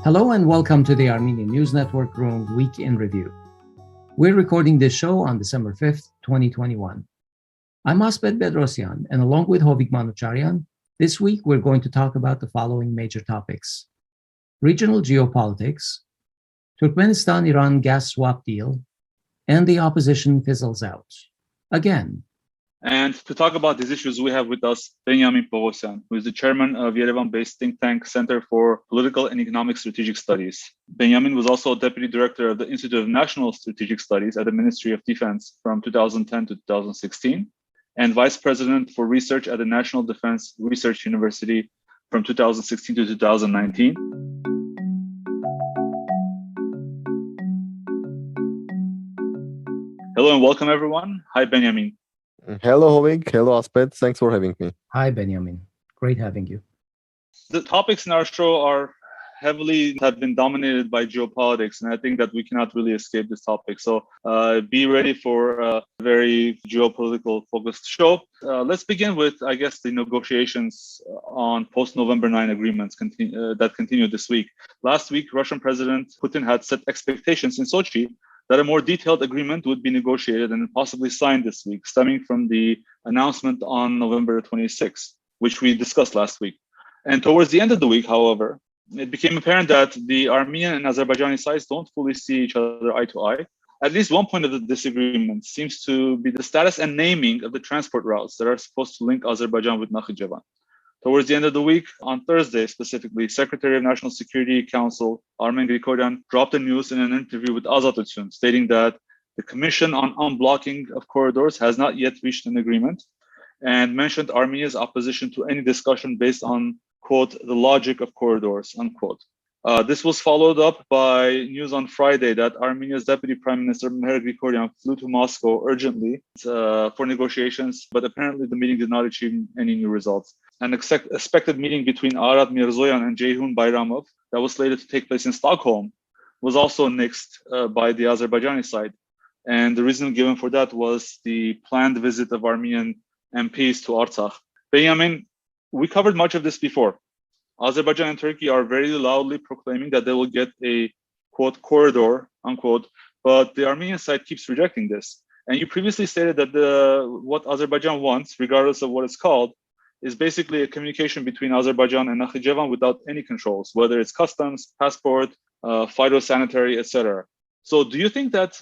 Hello and welcome to the Armenian News Network Groong Week in Review. We're recording this show on December 5th, 2021. I'm Asbed Bedrossian, and along with Hovik Manucharyan, this week we're going to talk about the following major topics: regional geopolitics, Turkmenistan-Iran gas swap deal, and the opposition fizzles out. Again. And to talk about these issues, we have with us Benyamin Poghosyan, who is the chairman of Yerevan-based think tank Center for Political and Economic Strategic Studies. Benyamin was also deputy director of the Institute of National Strategic Studies at the Ministry of Defense from 2010 to 2016, and vice president for research at the National Defense Research University from 2016 to 2019. Hello and welcome, everyone. Hi, Benyamin. Hello, Hovik. Hello, Asbed. Thanks for having me. Hi, Benyamin. Great having you. The topics in our show have been dominated by geopolitics, and I think that we cannot really escape this topic. So be ready for a very geopolitical focused show. Let's begin with, I guess, the negotiations on post-November 9 agreements that continued this week. Last week, Russian President Putin had set expectations in Sochi that a more detailed agreement would be negotiated and possibly signed this week, stemming from the announcement on November 26, which we discussed last week. And towards the end of the week, however, it became apparent that the Armenian and Azerbaijani sides don't fully see each other eye to eye. At least one point of the disagreement seems to be the status and naming of the transport routes that are supposed to link Azerbaijan with Nakhichevan. Towards the end of the week, on Thursday specifically, Secretary of National Security Council Armen Grigoryan dropped the news in an interview with Azatotsun, stating that the Commission on Unblocking of Corridors has not yet reached an agreement, and mentioned Armenia's opposition to any discussion based on, quote, the logic of corridors, unquote. This was followed up by news on Friday that Armenia's Deputy Prime Minister Meher Grigoryan flew to Moscow urgently for negotiations, but apparently the meeting did not achieve any new results. An expected meeting between Arad Mirzoyan and Ceyhun Bayramov that was slated to take place in Stockholm was also nixed by the Azerbaijani side. And the reason given for that was the planned visit of Armenian MPs to Artsakh. Benyamin, we covered much of this before. Azerbaijan and Turkey are very loudly proclaiming that they will get a, quote, corridor, unquote, but the Armenian side keeps rejecting this. And you previously stated that what Azerbaijan wants, regardless of what it's called, is basically a communication between Azerbaijan and Nakhichevan without any controls, whether it's customs, passport, phytosanitary, etc. So do you think that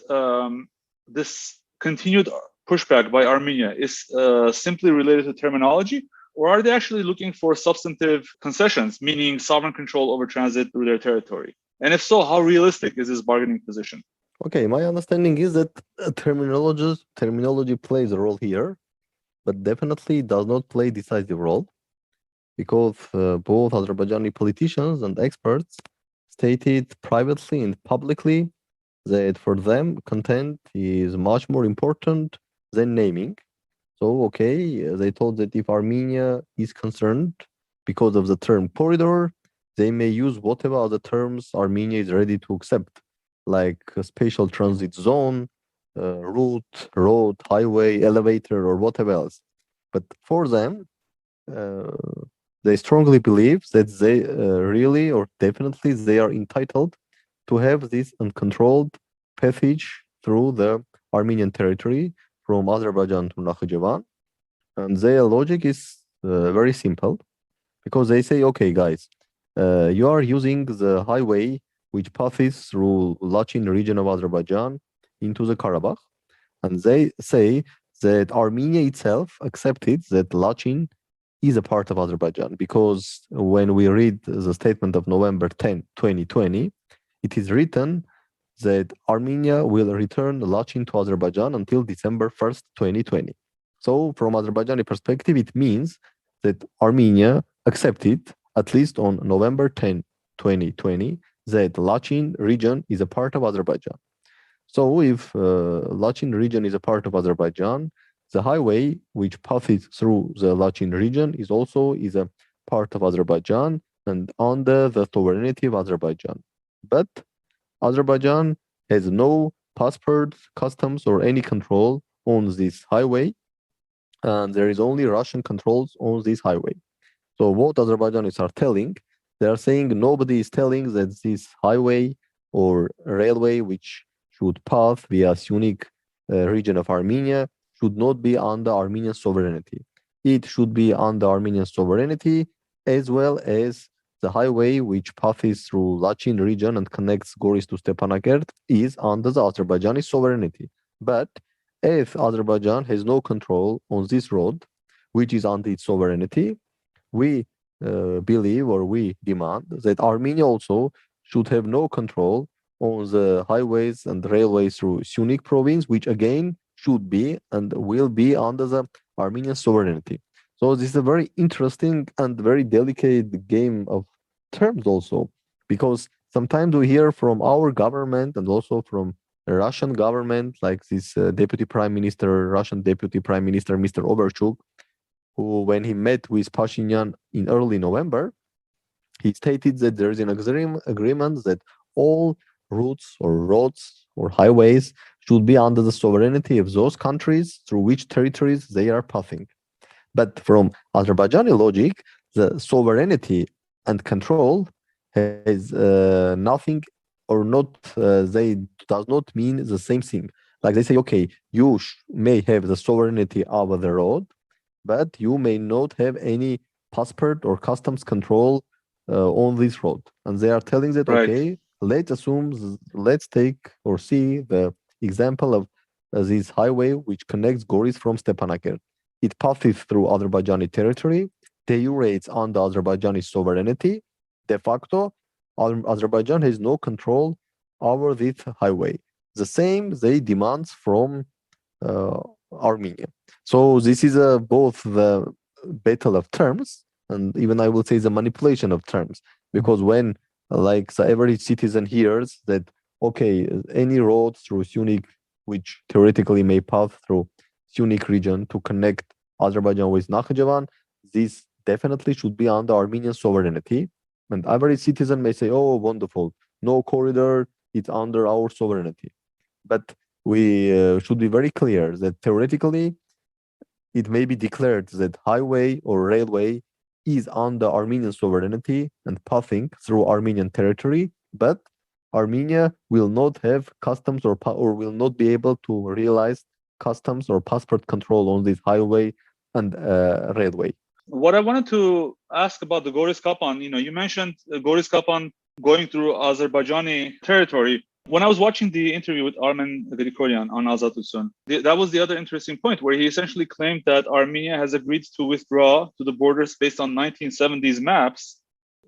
this continued pushback by Armenia is simply related to terminology? Or are they actually looking for substantive concessions, meaning sovereign control over transit through their territory? And if so, how realistic is this bargaining position? Okay, my understanding is that terminology plays a role here, but definitely does not play a decisive role, because both Azerbaijani politicians and experts stated privately and publicly that for them, content is much more important than naming. So, okay, they told that if Armenia is concerned because of the term corridor, they may use whatever other terms Armenia is ready to accept, like a special transit zone, route, road, highway, elevator, or whatever else. But for them, they strongly believe that they really or definitely they are entitled to have this uncontrolled passage through the Armenian territory from Azerbaijan to Nakhichevan. And their logic is very simple, because they say, okay, guys, you are using the highway which passes through Lachin region of Azerbaijan into the Karabakh. And they say that Armenia itself accepted that Lachin is a part of Azerbaijan, because when we read the statement of November 10, 2020, it is written that Armenia will return Lachin to Azerbaijan until December 1st, 2020. So from Azerbaijani perspective, it means that Armenia accepted, at least on November 10, 2020, that Lachin region is a part of Azerbaijan. So if Lachin region is a part of Azerbaijan, the highway which passes through the Lachin region is a part of Azerbaijan and under the sovereignty of Azerbaijan. But Azerbaijan has no passports, customs, or any control on this highway, and there is only Russian controls on this highway. So what Azerbaijanis are telling They are saying nobody is telling that this highway or railway, which should pass via Sunni region of Armenia, should not be under Armenian sovereignty. It should be under Armenian sovereignty, as well as the highway which passes through Lachin region and connects Goris to Stepanakert is under the Azerbaijani sovereignty. But if Azerbaijan has no control on this road, which is under its sovereignty, we believe or we demand that Armenia also should have no control on the highways and railways through Sunni province, which again should be and will be under the Armenian sovereignty. So this is a very interesting and very delicate game of terms also, because sometimes we hear from our government and also from the Russian government, like this Russian Deputy Prime Minister, Mr. Overchuk, who, when he met with Pashinyan in early November, he stated that there is an agreement that all routes or roads or highways should be under the sovereignty of those countries through which territories they are passing. But from Azerbaijani logic, the sovereignty and control has nothing or not, they does not mean the same thing. Like they say, okay, you may have the sovereignty over the road, but you may not have any passport or customs control on this road. And they are telling that, Right. okay, let's take or see the example of this highway which connects Goris from Stepanakert. It passes through Azerbaijani territory. De jure, it's under Azerbaijani sovereignty. De facto, Azerbaijan has no control over this highway. The same they demand from Armenia. So this is both the battle of terms and even I would say the manipulation of terms, because when like the average citizen hears that, okay, any road through Sunni, which theoretically may pass through Sunni region to connect Azerbaijan with Nakhchivan, this definitely should be under Armenian sovereignty. And average citizen may say, oh, wonderful, no corridor, it's under our sovereignty. But we should be very clear that theoretically, it may be declared that highway or railway is under Armenian sovereignty and passing through Armenian territory, but Armenia will not have customs or will not be able to realize customs or passport control on this highway and railway. What I wanted to ask about the Goris Kapan, you mentioned Goris Kapan going through Azerbaijani territory. When I was watching the interview with Armen Grigoryan on Azat Utsun, that was the other interesting point, where he essentially claimed that Armenia has agreed to withdraw to the borders based on 1970s maps.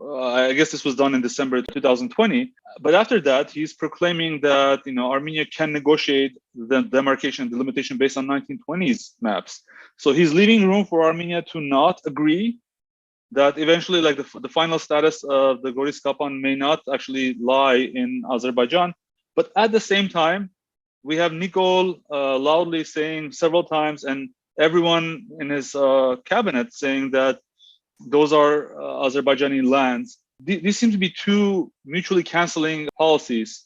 I guess this was done in December 2020. But after that, he's proclaiming that Armenia can negotiate the demarcation and delimitation based on 1920s maps. So he's leaving room for Armenia to not agree, that eventually, like the final status of the Goris Kapan may not actually lie in Azerbaijan. But at the same time, we have Nikol loudly saying several times, and everyone in his cabinet saying that those are Azerbaijani lands. These seem to be two mutually canceling policies.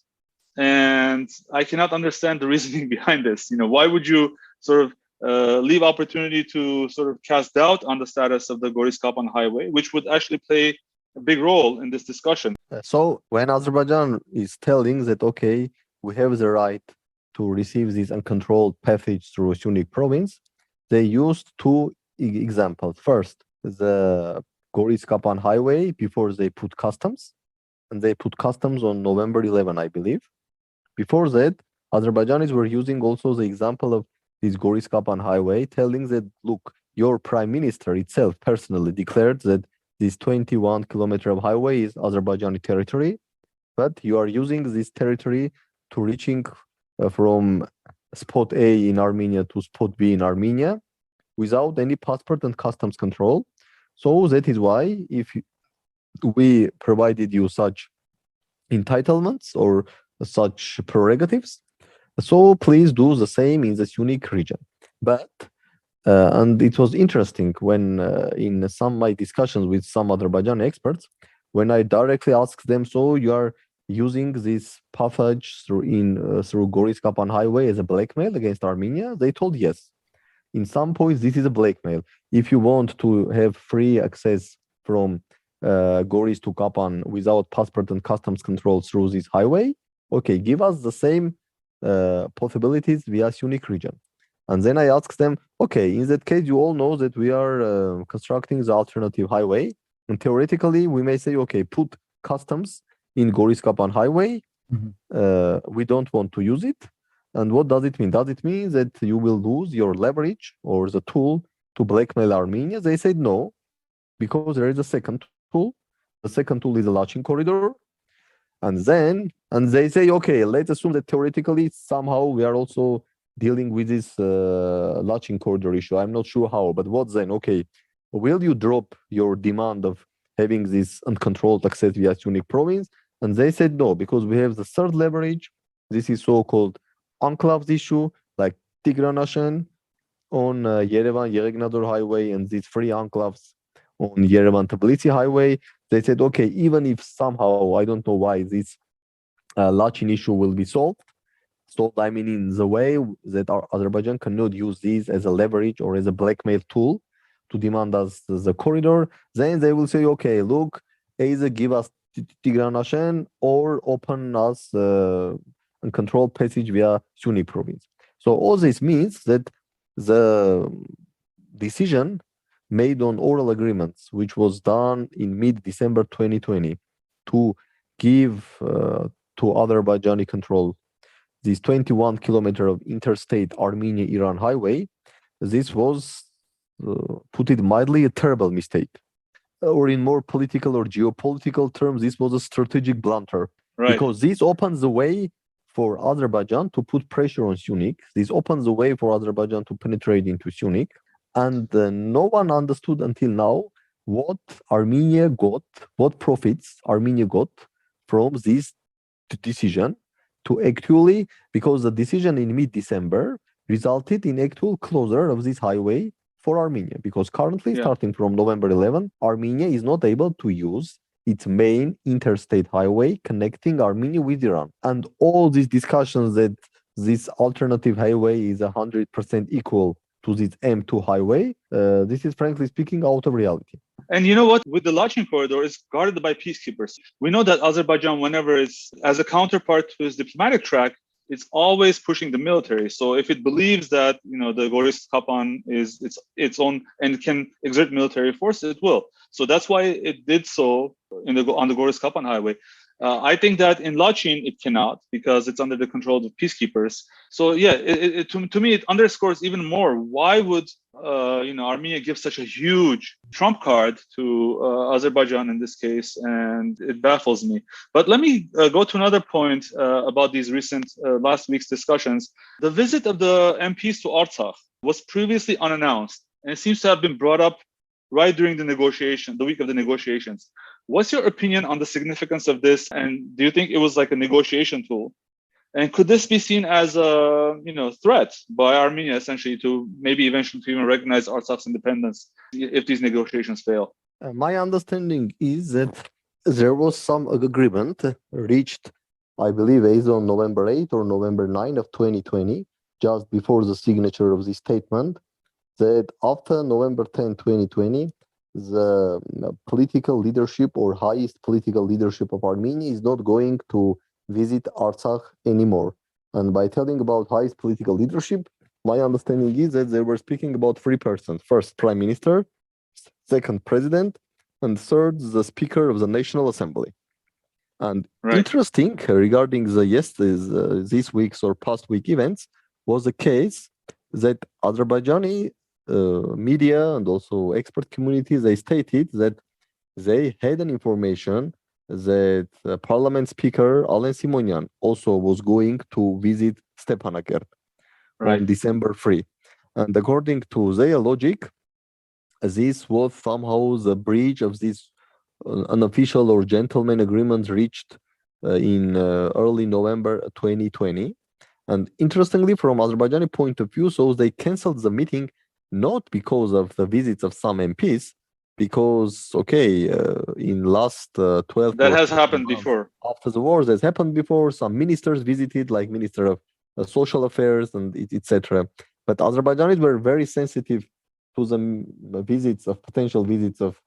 And I cannot understand the reasoning behind this. Why would you sort of leave opportunity to sort of cast doubt on the status of the Goris Kapan highway, which would actually play a big role in this discussion? So when Azerbaijan is telling that, okay, we have the right to receive this uncontrolled passage through Sunni province, they used two examples. First, the Goris Kapan highway before they put customs, and they put customs on November 11, I believe. Before that, Azerbaijanis were using also the example of this Goris Kapan highway, telling that, look, your prime minister itself personally declared that this 21-kilometer of highway is Azerbaijani territory, but you are using this territory to reaching from spot A in Armenia to spot B in Armenia without any passport and customs control. So that is why if we provided you such entitlements or such prerogatives, so please do the same in this unique region. But and it was interesting when in some my discussions with some Azerbaijani experts, when I directly asked them, so you are using this passage through Goris Kapan highway as a blackmail against Armenia? They told yes. In some points, this is a blackmail. If you want to have free access from Goris to Kapan without passport and customs control through this highway. Okay, give us the same possibilities via Syunik region. And then I asked them, okay, in that case, you all know that we are constructing the alternative highway. And theoretically, we may say, okay, put customs in Goris Kapan highway. We don't want to use it. And what does it mean? Does it mean that you will lose your leverage or the tool to blackmail Armenia? They said no, because there is a second tool. The second tool is a Lachin corridor. And they say, okay, let's assume that theoretically somehow we are also dealing with this Lachin corridor issue. I'm not sure how, but what then? Okay, will you drop your demand of having this uncontrolled access via Syunik province? And they said no, because we have the third leverage. This is so-called enclaves issue, like Tigranashen on Yerevan-Yeregnador highway and these three enclaves on Yerevan-Tbilisi highway. They said, okay, even if somehow, I don't know why, this Lachin issue will be solved, I mean, in the way that Azerbaijan cannot use these as a leverage or as a blackmail tool to demand us the corridor, then they will say, okay, look, either give us Tigranashen or open us uncontrolled passage via Syunik province. So all this means that the decision made on oral agreements, which was done in mid-December 2020, to give to Azerbaijani control this 21 kilometer of interstate Armenia-Iran highway, this was, put it mildly, a terrible mistake. Or in more political or geopolitical terms, this was a strategic blunder. Right. Because this opens the way for Azerbaijan to put pressure on Syunik. This opens the way for Azerbaijan to penetrate into Syunik. And no one understood until now what Armenia got, what profits Armenia got from this decision to actually, because the decision in mid-December resulted in actual closure of this highway for Armenia. Because currently, starting from November 11, Armenia is not able to use its main interstate highway connecting Armenia with Iran. And all these discussions that this alternative highway is 100% equal to this M2 highway, this is frankly speaking out of reality. And you know what? With the Lachin corridor, it's guarded by peacekeepers. We know that Azerbaijan, whenever it's as a counterpart to its diplomatic track, it's always pushing the military. So if it believes that the Goris Kapan is its own and can exert military force, it will. So that's why it did so on the Goris Kapan highway. I think that in Lachin it cannot, because it's under the control of peacekeepers. So yeah, to me it underscores even more why would Armenia give such a huge trump card to Azerbaijan in this case, and it baffles me. But let me go to another point about these recent last week's discussions. The visit of the MPs to Artsakh was previously unannounced, and it seems to have been brought up right during the week of the negotiations. What's your opinion on the significance of this? And do you think it was like a negotiation tool? And could this be seen as a threat by Armenia, essentially, to maybe eventually to even recognize Artsakh's independence if these negotiations fail? My understanding is that there was some agreement reached, I believe, either on November 8 or November 9 of 2020, just before the signature of this statement, that after November 10, 2020, the political leadership or highest political leadership of Armenia is not going to visit Artsakh anymore. And by telling about highest political leadership, my understanding is that they were speaking about three persons. First, Prime Minister, second, President, and third, the Speaker of the National Assembly. And interesting regarding this week's or past week events was the case that Azerbaijani media and also expert communities, they stated that they had an information that Parliament Speaker Alen Simonyan also was going to visit Stepanakert on December 3. And according to their logic, this was somehow the breach of this unofficial or gentleman agreement reached in early November 2020. And interestingly, from Azerbaijani point of view, so they canceled the meeting not because of the visits of some MPs, because, in last 12 that has happened before. After the war, that's happened before. Some ministers visited, like Minister of Social Affairs and etc. But Azerbaijanis were very sensitive to the potential visits of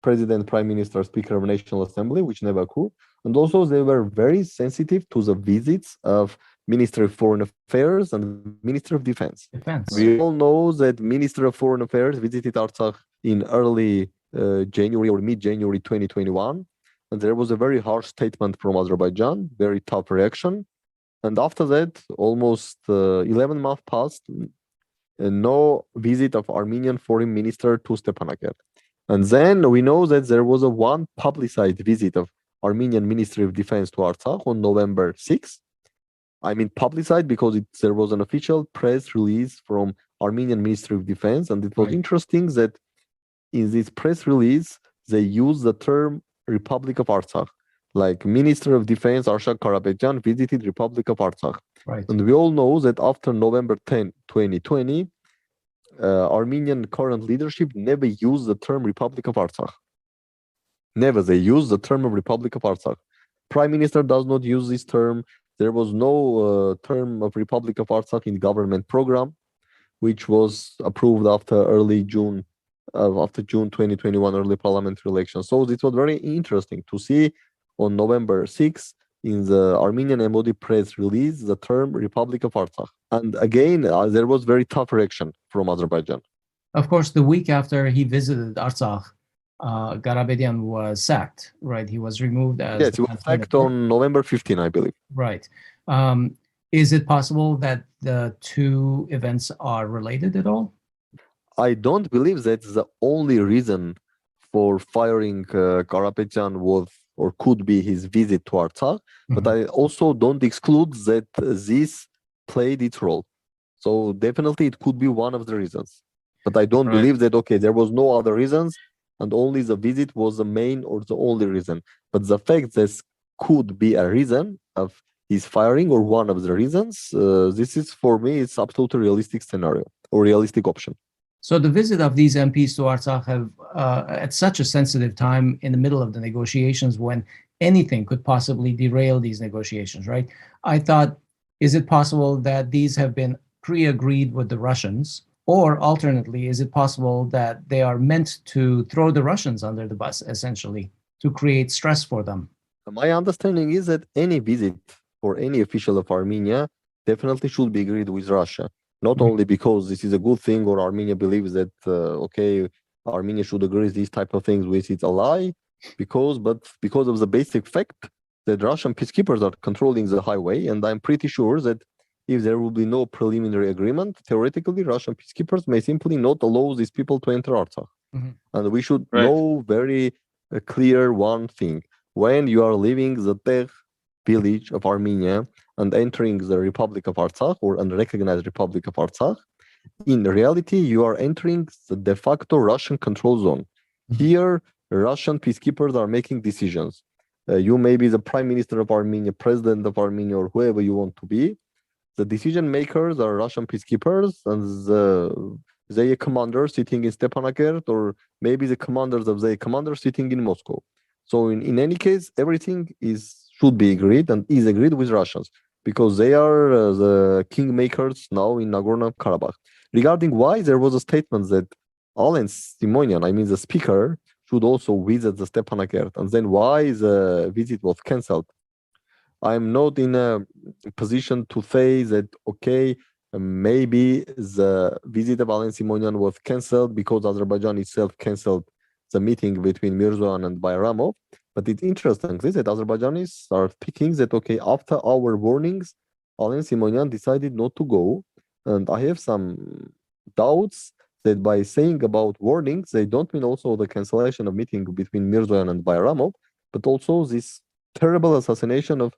president, prime minister, speaker of national assembly, which never occurred. And also they were very sensitive to the visits of Minister of Foreign Affairs and Minister of Defense. We all know that Minister of Foreign Affairs visited Artsakh in early January or mid-January 2021. And there was a very harsh statement from Azerbaijan, very tough reaction. And after that, almost 11 months passed, no visit of Armenian foreign minister to Stepanakert. And then we know that there was a one publicized visit of Armenian Ministry of Defense to Artsakh on November 6th. I mean publicized because there was an official press release from Armenian Ministry of Defense. And it was interesting that in this press release, they used the term Republic of Artsakh. Like Minister of Defense Arshak Karapetyan visited Republic of Artsakh. And we all know that after November 10, 2020, Armenian current leadership never used the term Republic of Artsakh. Never they used the term of Republic of Artsakh. Prime Minister does not use this term. There was no term of Republic of Artsakh in government program, which was approved after June 2021 early parliamentary election. So it was very interesting to see on November 6th in the Armenian MOD press release the term Republic of Artsakh. And again, there was very tough reaction from Azerbaijan. Of course, the week after he visited Artsakh, Garabedian was sacked, right? He was removed as... Yes, he was sacked on November 15, I believe. Right. Is it possible that the two events are related at all? I don't believe that's the only reason for firing Karapetyan was or could be his visit to Artsakh, but I also don't exclude that this played its role. So definitely it could be one of the reasons. But I don't believe that, okay, there was no other reasons and only the visit was the main or the only reason. But the fact that could be a reason of his firing or one of the reasons, this is for me, it's absolutely realistic scenario or realistic option. So the visit of these MPs to Artsakh have, at such a sensitive time in the middle of the negotiations when anything could possibly derail these negotiations, right? I thought, is it possible that these have been pre-agreed with the Russians? Or alternately, is it possible that they are meant to throw the Russians under the bus, essentially, to create stress for them? My understanding is that any visit for any official of Armenia definitely should be agreed with Russia. Not only because this is a good thing or Armenia believes that, okay, Armenia should agree with these type of things with its ally, but because of the basic fact that Russian peacekeepers are controlling the highway. And I'm pretty sure that if there will be no preliminary agreement, theoretically, Russian peacekeepers may simply not allow these people to enter Artsakh. And we should know very clear one thing. When you are leaving the Teh village of Armenia and entering the Republic of Artsakh or unrecognized Republic of Artsakh, in reality, you are entering the de facto Russian control zone. Here, Russian peacekeepers are making decisions. You may be the Prime Minister of Armenia, President of Armenia, or whoever you want to be. The decision makers are Russian peacekeepers and their commander sitting in Stepanakert, or maybe the commanders of their commander sitting in Moscow. So in any case, everything should be agreed and is agreed with Russians because they are the kingmakers now in Nagorno-Karabakh. Regarding why there was a statement that Alen Simonian, I mean the speaker, should also visit the Stepanakert, and then why the visit was cancelled. I'm not in a position to say that, okay, maybe the visit of Alen Simonian was cancelled because Azerbaijan itself cancelled the meeting between Mirzoyan and Bayramov. But it's interesting that Azerbaijanis are thinking that, okay, after our warnings, Alen Simonian decided not to go. And I have some doubts that by saying about warnings, they don't mean also the cancellation of meeting between Mirzoyan and Bayramov, but also this terrible assassination of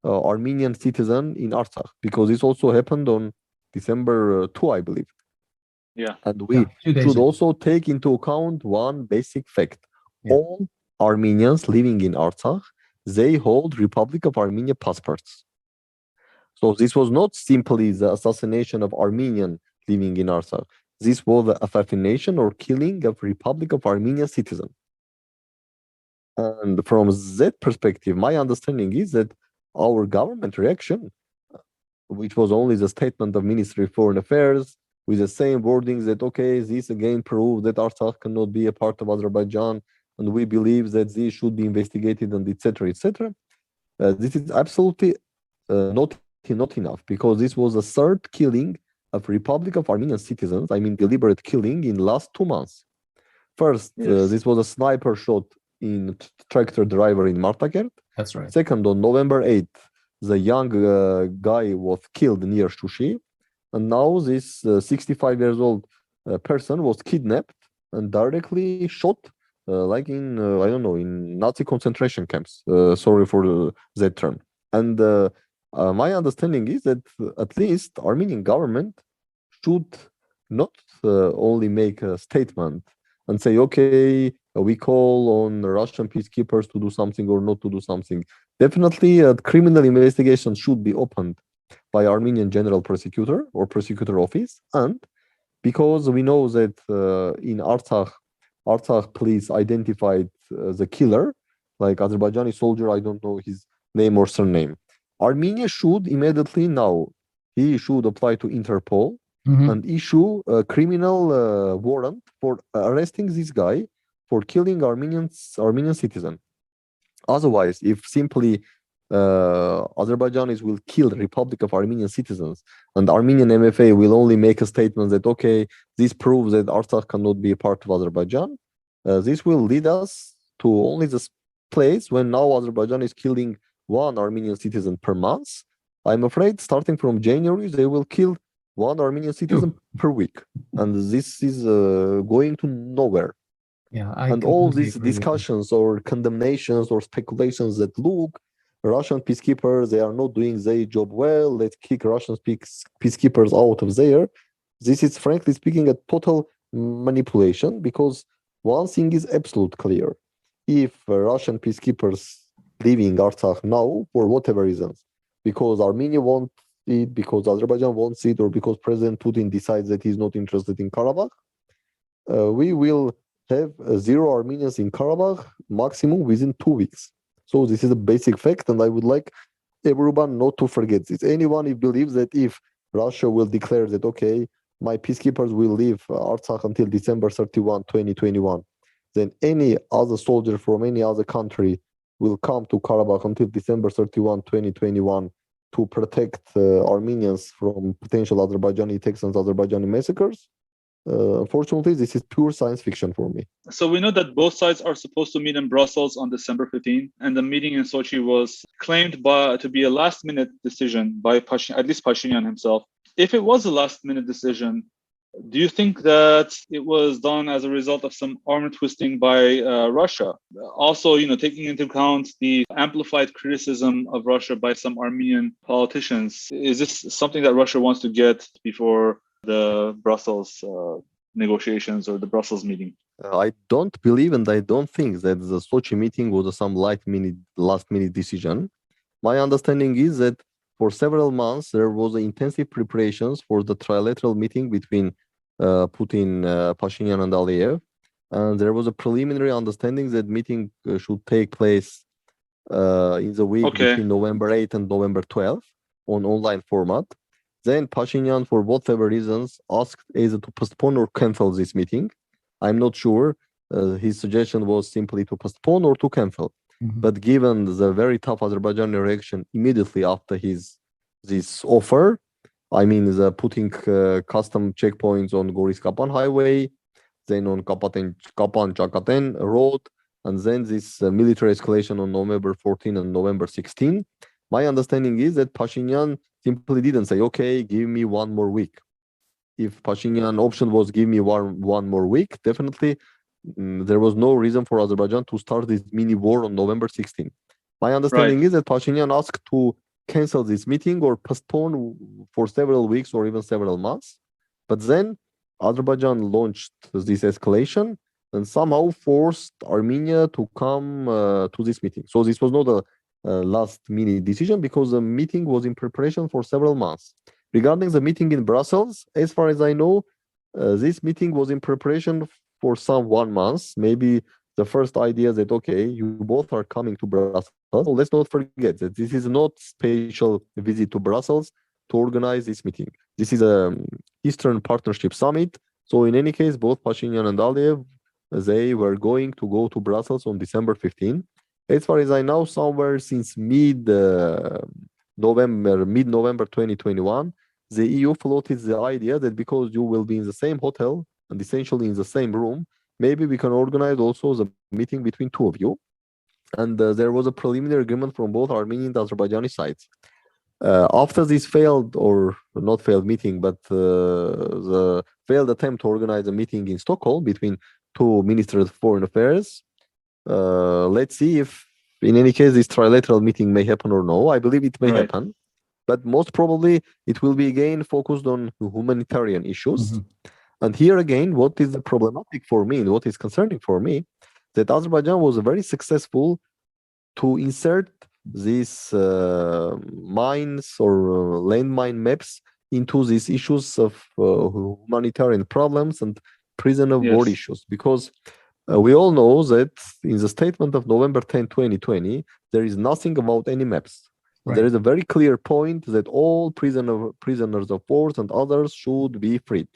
Armenian citizen in Artsakh, because this also happened on December 2, I believe. Yeah. And we should also take into account one basic fact. All Armenians living in Artsakh, they hold Republic of Armenia passports. So this was not simply the assassination of Armenian living in Artsakh. This was the assassination or killing of Republic of Armenia citizen. And from that perspective, my understanding is that our government reaction, which was only the statement of Ministry of Foreign Affairs, with the same wordings that, okay, this again proved that Artsakh cannot be a part of Azerbaijan, and we believe that this should be investigated and etc. etc. This is absolutely not enough, because this was a third killing of Republic of Armenian citizens. I mean, deliberate killing in last 2 months. First, Yes. this was a sniper shot in tractor driver in Martakert. That's right. Second, on November 8th, the young guy was killed near Shushi. And now this 65 years old person was kidnapped and directly shot, like in, I don't know, in Nazi concentration camps. Sorry for that term. And my understanding is that at least Armenian government should not only make a statement and say, okay, we call on Russian peacekeepers to do something or not to do something. Definitely, a criminal investigation should be opened by Armenian General Prosecutor or Prosecutor Office. And because we know that in Artsakh police identified the killer, like Azerbaijani soldier, I don't know his name or surname. Armenia should immediately now, he should apply to Interpol and issue a criminal warrant for arresting this guy for killing Armenian citizen. Otherwise, if simply Azerbaijanis will kill the Republic of Armenian citizens and Armenian MFA will only make a statement that, okay, this proves that Artsakh cannot be a part of Azerbaijan, this will lead us to only this place when now Azerbaijan is killing one Armenian citizen per month. I'm afraid starting from January, they will kill one Armenian citizen per week. And this is going to nowhere. Yeah, and all these discussions or condemnations or speculations that look, Russian peacekeepers, they are not doing their job well, let's kick Russian peacekeepers out of there. This is, frankly speaking, a total manipulation, because one thing is absolute clear. If Russian peacekeepers leaving Artsakh now, for whatever reasons, because Armenia wants it, because Azerbaijan wants it, or because President Putin decides that he's not interested in Karabakh, we will have zero Armenians in Karabakh maximum within 2 weeks. So this is a basic fact, and I would like everyone not to forget this. Anyone who believes that if Russia will declare that, okay, my peacekeepers will leave Artsakh until December 31, 2021, then any other soldier from any other country will come to Karabakh until December 31, 2021 to protect Armenians from potential Azerbaijani attacks and Azerbaijani massacres. Unfortunately, this is pure science fiction for me. So we know that both sides are supposed to meet in Brussels on December 15, and the meeting in Sochi was claimed to be a last-minute decision by at least Pashinyan himself. If it was a last-minute decision, do you think that it was done as a result of some arm twisting by Russia? Also, taking into account the amplified criticism of Russia by some Armenian politicians, is this something that Russia wants to get before the Brussels negotiations or the Brussels meeting? I don't believe and I don't think that the Sochi meeting was some last-minute decision. My understanding is that for several months there was intensive preparations for the trilateral meeting between Putin, Pashinyan, and Aliyev, and there was a preliminary understanding that meeting should take place in the week between November 8th and November 12th on online format. Then Pashinyan, for whatever reasons, asked either to postpone or cancel this meeting. I'm not sure. His suggestion was simply to postpone or to cancel. But given the very tough Azerbaijani reaction immediately after this offer, I mean, the putting custom checkpoints on Goris-Kapan highway, then on Kapan-Chakaten road, and then this military escalation on November 14 and November 16, my understanding is that Pashinyan simply didn't say, okay, give me 1 more week. If Pashinyan option was give me one more week, definitely there was no reason for Azerbaijan to start this mini war on November 16. My understanding is that Pashinyan asked to cancel this meeting or postpone for several weeks or even several months. But then Azerbaijan launched this escalation and somehow forced Armenia to come to this meeting. So this was not a last-minute decision, because the meeting was in preparation for several months. Regarding the meeting in Brussels, as far as I know, this meeting was in preparation for some 1 month. Maybe the first idea that, okay, you both are coming to Brussels. So let's not forget that this is not special visit to Brussels to organize this meeting. This is a Eastern Partnership Summit. So in any case, both Pashinyan and Aliyev they were going to go to Brussels on December 15. As far as I know, somewhere since mid-November 2021, the EU floated the idea that because you will be in the same hotel and essentially in the same room, maybe we can organize also the meeting between two of you. And there was a preliminary agreement from both Armenian and Azerbaijani sides. After this failed, or not failed meeting, but the failed attempt to organize a meeting in Stockholm between two ministers of foreign affairs, let's see if, in any case, this trilateral meeting may happen or no. I believe it may happen, but most probably it will be again focused on humanitarian issues. And here again, what is the problematic for me and what is concerning for me, that Azerbaijan was very successful to insert these mines or landmine maps into these issues of humanitarian problems and prisoner of war issues. Because we all know that in the statement of November 10, 2020, there is nothing about any maps. Right. There is a very clear point that all prisoners of war and others should be freed.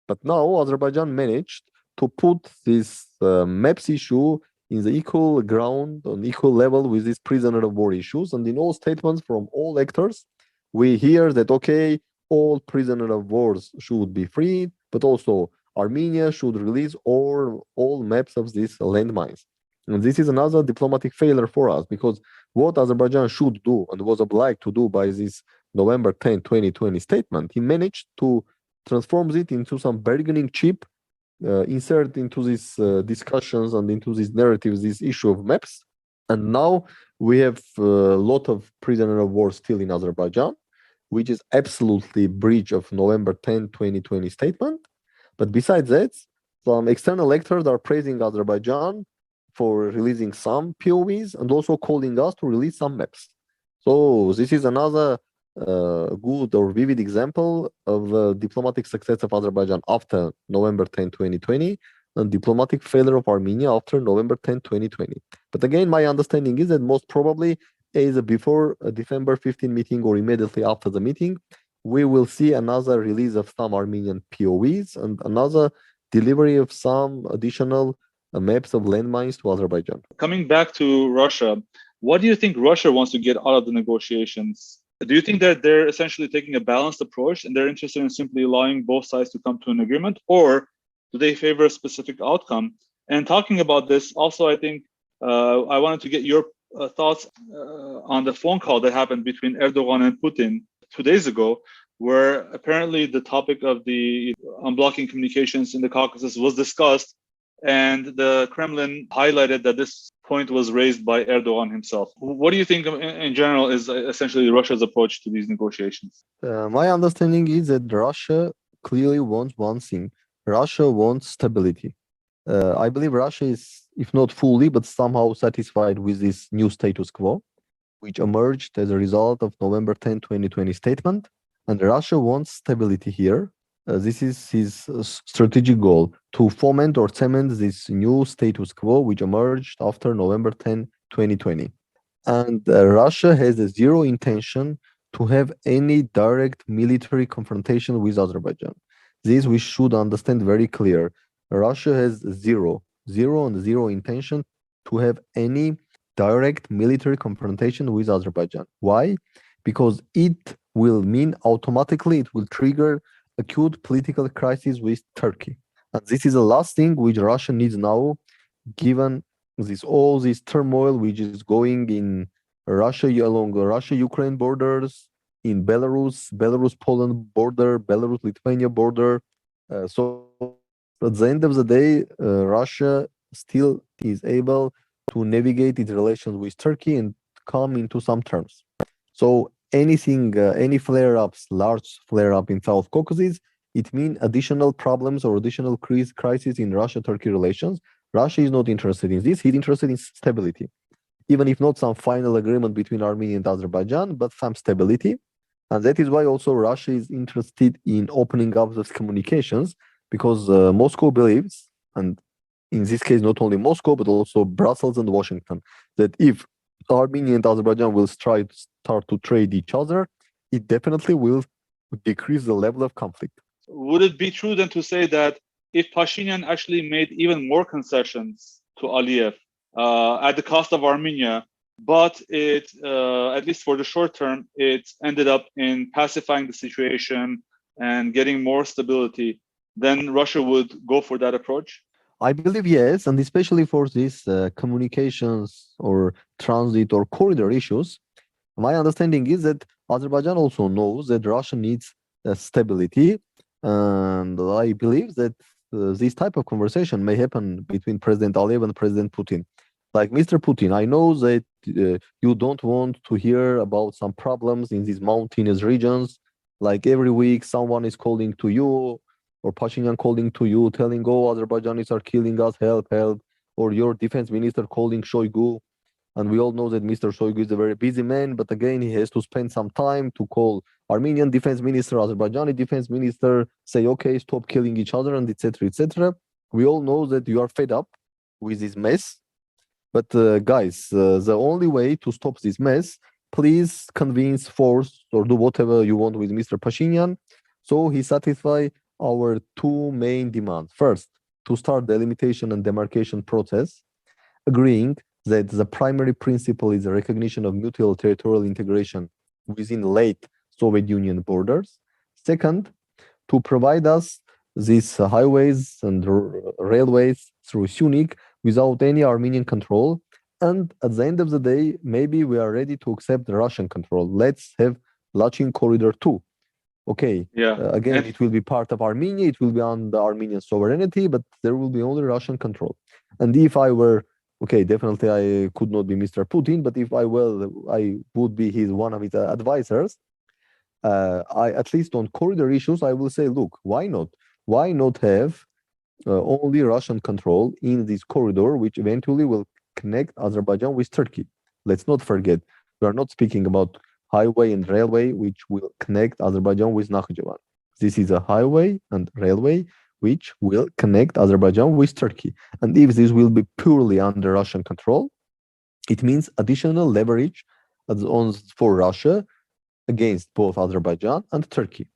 But now Azerbaijan managed to put this maps issue in the equal ground, on equal level with these prisoner of war issues. And in all statements from all actors, we hear that, okay, all prisoner of wars should be freed, but also Armenia should release all maps of these landmines. And this is another diplomatic failure for us, because what Azerbaijan should do and was obliged to do by this November 10, 2020 statement, he managed to transform it into some bargaining chip, insert into these discussions and into these narratives, this issue of maps. And now we have a lot of prisoner of war still in Azerbaijan, which is absolutely breach of November 10, 2020 statement. But besides that, some external actors are praising Azerbaijan for releasing some POVs and also calling us to release some maps. So this is another good or vivid example of diplomatic success of Azerbaijan after November 10, 2020, and diplomatic failure of Armenia after November 10, 2020. But again, my understanding is that most probably either before a December 15 meeting or immediately after the meeting, we will see another release of some Armenian POVs and another delivery of some additional maps of landmines to Azerbaijan. Coming back to Russia, what do you think Russia wants to get out of the negotiations? Do you think that they're essentially taking a balanced approach and they're interested in simply allowing both sides to come to an agreement, or do they favor a specific outcome? And talking about this, also, I think I wanted to get your thoughts on the phone call that happened between Erdogan and Putin 2 days ago, where apparently the topic of the unblocking communications in the Caucasus was discussed, and the Kremlin highlighted that this point was raised by Erdogan himself. What do you think in general is essentially Russia's approach to these negotiations? My understanding is that Russia clearly wants one thing. Russia wants stability. I believe Russia is, if not fully, but somehow satisfied with this new status quo, which emerged as a result of November 10, 2020 statement. And Russia wants stability here. This is his strategic goal, to foment or cement this new status quo, which emerged after November 10, 2020. And Russia has a zero intention to have any direct military confrontation with Azerbaijan. This we should understand very clear. Russia has zero intention to have any direct military confrontation with Azerbaijan. Why? Because it will mean automatically it will trigger acute political crisis with Turkey. And this is the last thing which Russia needs now, given all this turmoil which is going in Russia, along the Russia-Ukraine borders, in Belarus-Poland border, Belarus-Lithuania border. So at the end of the day, Russia still is able to navigate its relations with Turkey and come into some terms. So anything, any flare-ups, large flare-up in South Caucasus, it means additional problems or additional crisis in Russia-Turkey relations. Russia is not interested in this. He's interested in stability, even if not some final agreement between Armenia and Azerbaijan, but some stability. And that is why also Russia is interested in opening up those communications, because Moscow believes, and in this case, not only Moscow, but also Brussels and Washington, that if Armenia and Azerbaijan will start to trade each other, it definitely will decrease the level of conflict. Would it be true then to say that if Pashinyan actually made even more concessions to Aliyev at the cost of Armenia, but it, at least for the short term, it ended up in pacifying the situation and getting more stability, then Russia would go for that approach? I believe yes, and especially for these communications or transit or corridor issues, my understanding is that Azerbaijan also knows that Russia needs stability, and I believe that this type of conversation may happen between President Aliyev and President Putin. Like Mr. Putin, I know that you don't want to hear about some problems in these mountainous regions. Like every week, someone is calling to you, or Pashinyan calling to you, telling, "Oh, Azerbaijanis are killing us, help, help," or your defense minister calling Shoigu. And we all know that Mr. Shoigu is a very busy man, but again, he has to spend some time to call Armenian defense minister, Azerbaijani defense minister, say, okay, stop killing each other, and etc., etc. We all know that you are fed up with this mess. But guys, the only way to stop this mess, please convince, force, or do whatever you want with Mr. Pashinyan, so he satisfy our two main demands. First, to start the delimitation and demarcation process, agreeing that the primary principle is the recognition of mutual territorial integration within late Soviet Union borders. Second, to provide us these highways and railways through Sunik without any Armenian control. And at the end of the day, maybe we are ready to accept the Russian control. Let's have Lachin Corridor 2. Okay, again, it will be part of Armenia, it will be on the Armenian sovereignty, but there will be only Russian control. And if I were, okay, definitely I could not be Mr. Putin, but if I would be one of his advisors, at least on corridor issues, I will say, look, why not? Why not have only Russian control in this corridor, which eventually will connect Azerbaijan with Turkey? Let's not forget, we are not speaking about highway and railway, which will connect Azerbaijan with Nakhchivan. This is a highway and railway which will connect Azerbaijan with Turkey. And if this will be purely under Russian control, it means additional leverage for Russia against both Azerbaijan and Turkey.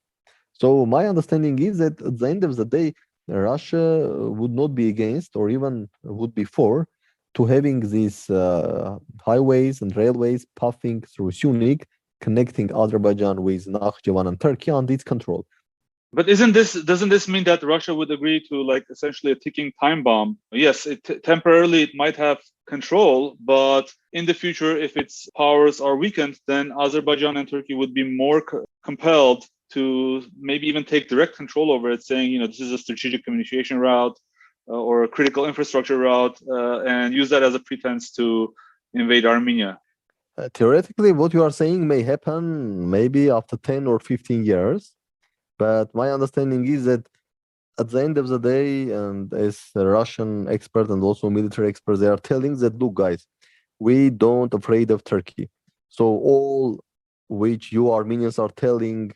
So my understanding is that at the end of the day, Russia would not be against, or even would be for, to having these highways and railways passing through Sunik, connecting Azerbaijan with Nakhchivan and Turkey under its control. But doesn't this mean that Russia would agree to like essentially a ticking time bomb? Yes, temporarily it might have control, but in the future, if its powers are weakened, then Azerbaijan and Turkey would be more compelled to maybe even take direct control over it, saying, this is a strategic communication route or a critical infrastructure route, and use that as a pretense to invade Armenia. Theoretically, what you are saying may happen maybe after 10 or 15 years. But my understanding is that at the end of the day, and as a Russian expert and also military experts, they are telling that, look, guys, we don't afraid of Turkey. So all which you Armenians are telling,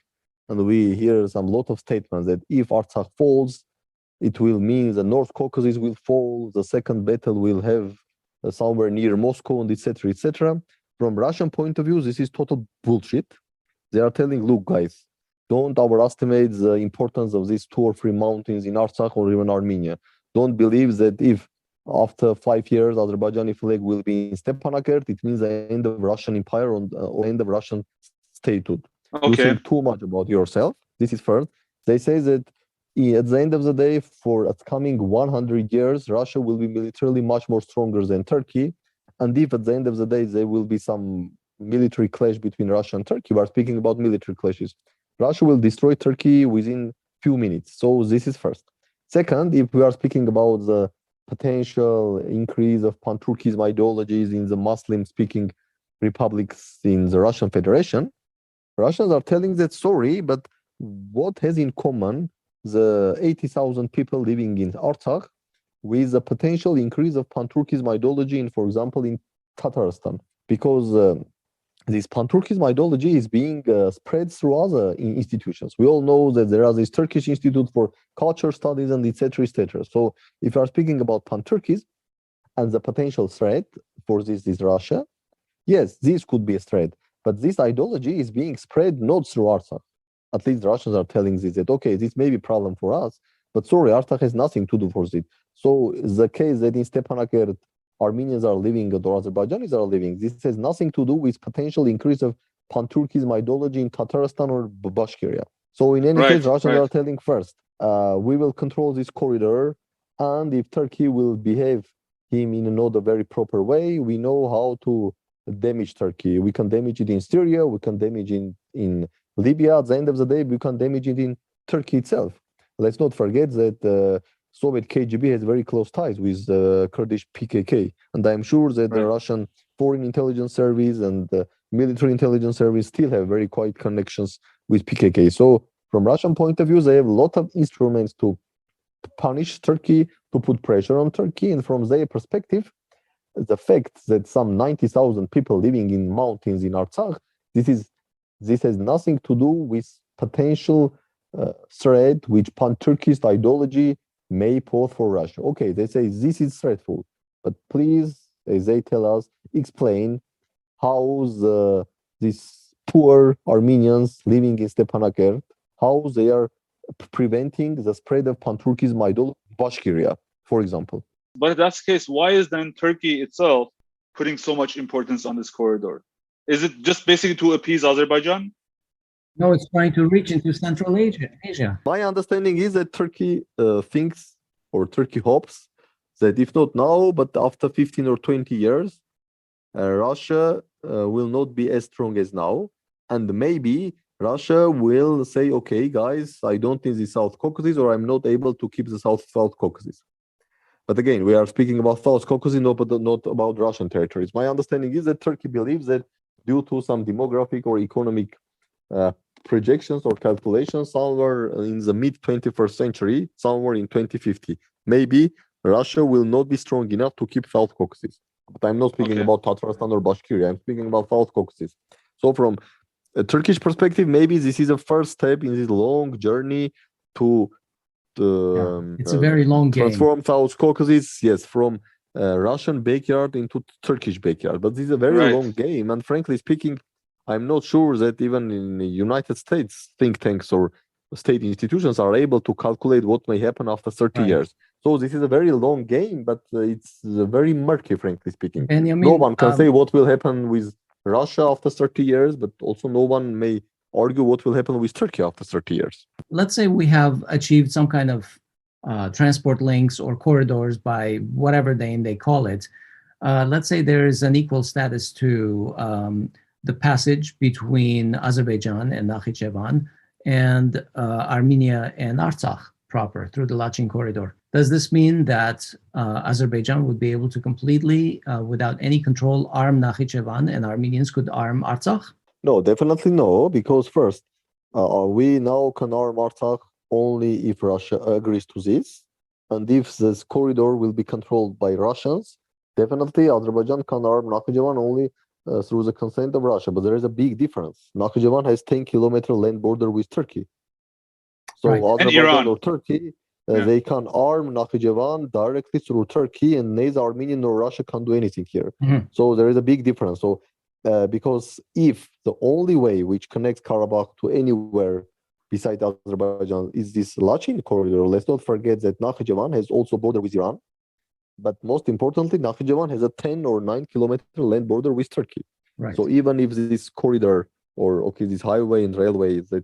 and we hear some lot of statements that if Artsakh falls, it will mean the North Caucasus will fall, the second battle will have somewhere near Moscow, and etc., etc. From Russian point of view, this is total bullshit. They are telling, look, guys, don't overestimate the importance of these 2 or 3 mountains in Artsakh or even Armenia. Don't believe that if after 5 years Azerbaijani flag will be in Stepanakert, it means the end of Russian empire or end of Russian statehood. Okay. You think too much about yourself. This is first. They say that at the end of the day, for upcoming 100 years, Russia will be militarily much more stronger than Turkey. And if at the end of the day there will be some military clash between Russia and Turkey, we are speaking about military clashes, Russia will destroy Turkey within few minutes. So this is first. Second, if we are speaking about the potential increase of pan-Turkism ideologies in the Muslim-speaking republics in the Russian Federation, Russians are telling that, sorry, but what has in common the 80,000 people living in Artsakh with the potential increase of pan-Turkism ideology in, for example, in Tatarstan? Because this pan-Turkism ideology is being spread through other institutions. We all know that there are this Turkish Institute for Culture Studies and etc., etc. So if you are speaking about pan-Turkism and the potential threat for this is Russia, yes, this could be a threat. But this ideology is being spread not through Artsakh. At least the Russians are telling this, that, okay, this may be a problem for us, But sorry, Artsakh has nothing to do for it. So the case that in Stepanakert Armenians are living or Azerbaijanis are living, this has nothing to do with potential increase of pan-Turkism ideology in Tatarstan or Bashkiria. So in any case, Russians are telling first, we will control this corridor, and if Turkey will behave him in another very proper way, we know how to damage Turkey. We can damage it in Syria, we can damage it in Libya. At the end of the day, we can damage it in Turkey itself. Let's not forget that Soviet KGB has very close ties with the Kurdish PKK. And I'm sure that the Russian Foreign Intelligence Service and the Military Intelligence Service still have very quite connections with PKK. So from Russian point of view, they have a lot of instruments to punish Turkey, to put pressure on Turkey. And from their perspective, the fact that some 90,000 people living in mountains in Artsakh, this has nothing to do with potential threat which pan-Turkist ideology may pose for Russia. Okay, they say this is threatful, but please, as they tell us, explain how these poor Armenians living in Stepanakert, how they are preventing the spread of pan-Turkism ideology in Bashkiria, for example. But if that's the case, why is then Turkey itself putting so much importance on this corridor? Is it just basically to appease Azerbaijan? No, it's trying to reach into Central Asia. My understanding is that Turkey thinks, or Turkey hopes, that if not now, but after 15 or 20 years, Russia will not be as strong as now. And maybe Russia will say, okay, guys, I don't need the South Caucasus, or I'm not able to keep the South Caucasus. But again, we are speaking about South Caucasus, not about Russian territories. My understanding is that Turkey believes that due to some demographic or economic projections or calculations, somewhere in the mid-21st century, somewhere in 2050, maybe Russia will not be strong enough to keep South Caucasus. But I'm not speaking about Tatarstan or Bashkiria. I'm speaking about South Caucasus. So from a Turkish perspective, maybe this is a first step in this long journey to it's a very long transform game. South Caucasus, yes, from Russian backyard into Turkish backyard. But this is a very long game. And frankly speaking, I'm not sure that even in the United States, think tanks or state institutions are able to calculate what may happen after 30 years. So this is a very long game, but it's very murky, frankly speaking. Benyamin, no one can say what will happen with Russia after 30 years, but also no one may argue what will happen with Turkey after 30 years. Let's say we have achieved some kind of transport links or corridors by whatever name they call it. Let's say there is an equal status to the passage between Azerbaijan and Nakhichevan and Armenia and Artsakh proper through the Lachin corridor. Does this mean that Azerbaijan would be able to completely, without any control, arm Nakhichevan and Armenians could arm Artsakh? No, definitely no, because first, we now can arm Artsakh only if Russia agrees to this. And if this corridor will be controlled by Russians, definitely Azerbaijan can arm Nakhichevan only through the consent of Russia. But there is a big difference. Nakhichevan has 10-kilometer land border with Turkey. So Azerbaijan or Turkey, they can arm Nakhichevan directly through Turkey, and neither Armenian nor Russia can do anything here. So there is a big difference. So because if the only way which connects Karabakh to anywhere besides Azerbaijan is this Lachin corridor, let's not forget that Nakhichevan has also border with Iran. But most importantly, Nakhichevan has a 10 or 9-kilometer land border with Turkey. So even if this corridor or this highway and railway that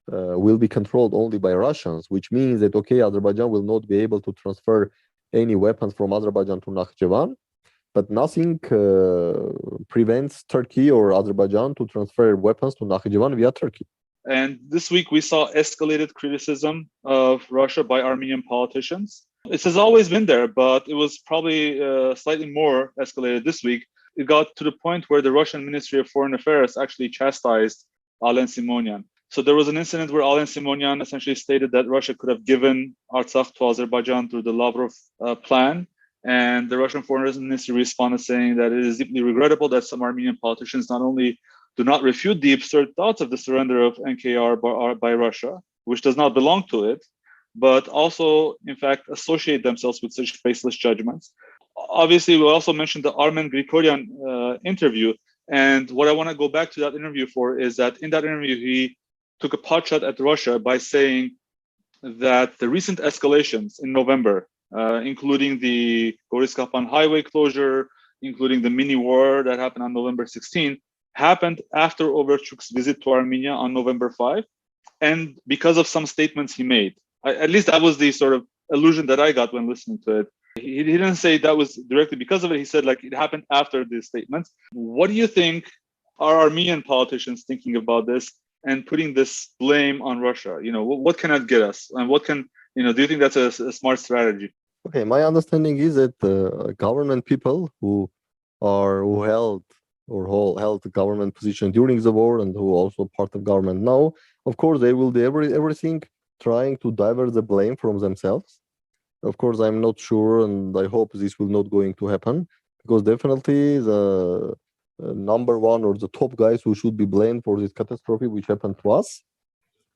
will be controlled only by Russians, which means that Azerbaijan will not be able to transfer any weapons from Azerbaijan to Nakhichevan, but nothing prevents Turkey or Azerbaijan to transfer weapons to Nakhichevan via Turkey. And this week we saw escalated criticism of Russia by Armenian politicians. It has always been there, but it was probably slightly more escalated this week. It got to the point where the Russian Ministry of Foreign Affairs actually chastised Alen Simonyan. So there was an incident where Alen Simonyan essentially stated that Russia could have given Artsakh to Azerbaijan through the Lavrov plan. And the Russian Foreign Ministry responded saying that it is deeply regrettable that some Armenian politicians not only do not refute the absurd thoughts of the surrender of NKR by Russia, which does not belong to it, but also, in fact, associate themselves with such faceless judgments. Obviously, we also mentioned the Armen Grigoryan interview. And what I want to go back to that interview for is that in that interview, he took a pot shot at Russia by saying that the recent escalations in November, including the Goris-Kapan highway closure, including the mini war that happened on November 16, happened after Overchuk's visit to Armenia on November 5, and because of some statements he made. At least that was the sort of illusion that I got when listening to it. He didn't say that was directly because of it. He said like it happened after these statements. What do you think are Armenian politicians thinking about this and putting this blame on Russia? What can that get us? And what can, do you think that's a smart strategy? Okay, my understanding is that government people who held the government position during the war and who are also part of government now, of course, they will do everything trying to divert the blame from themselves. Of course, I'm not sure, and I hope this will not going to happen, because definitely the number one or the top guys who should be blamed for this catastrophe which happened to us,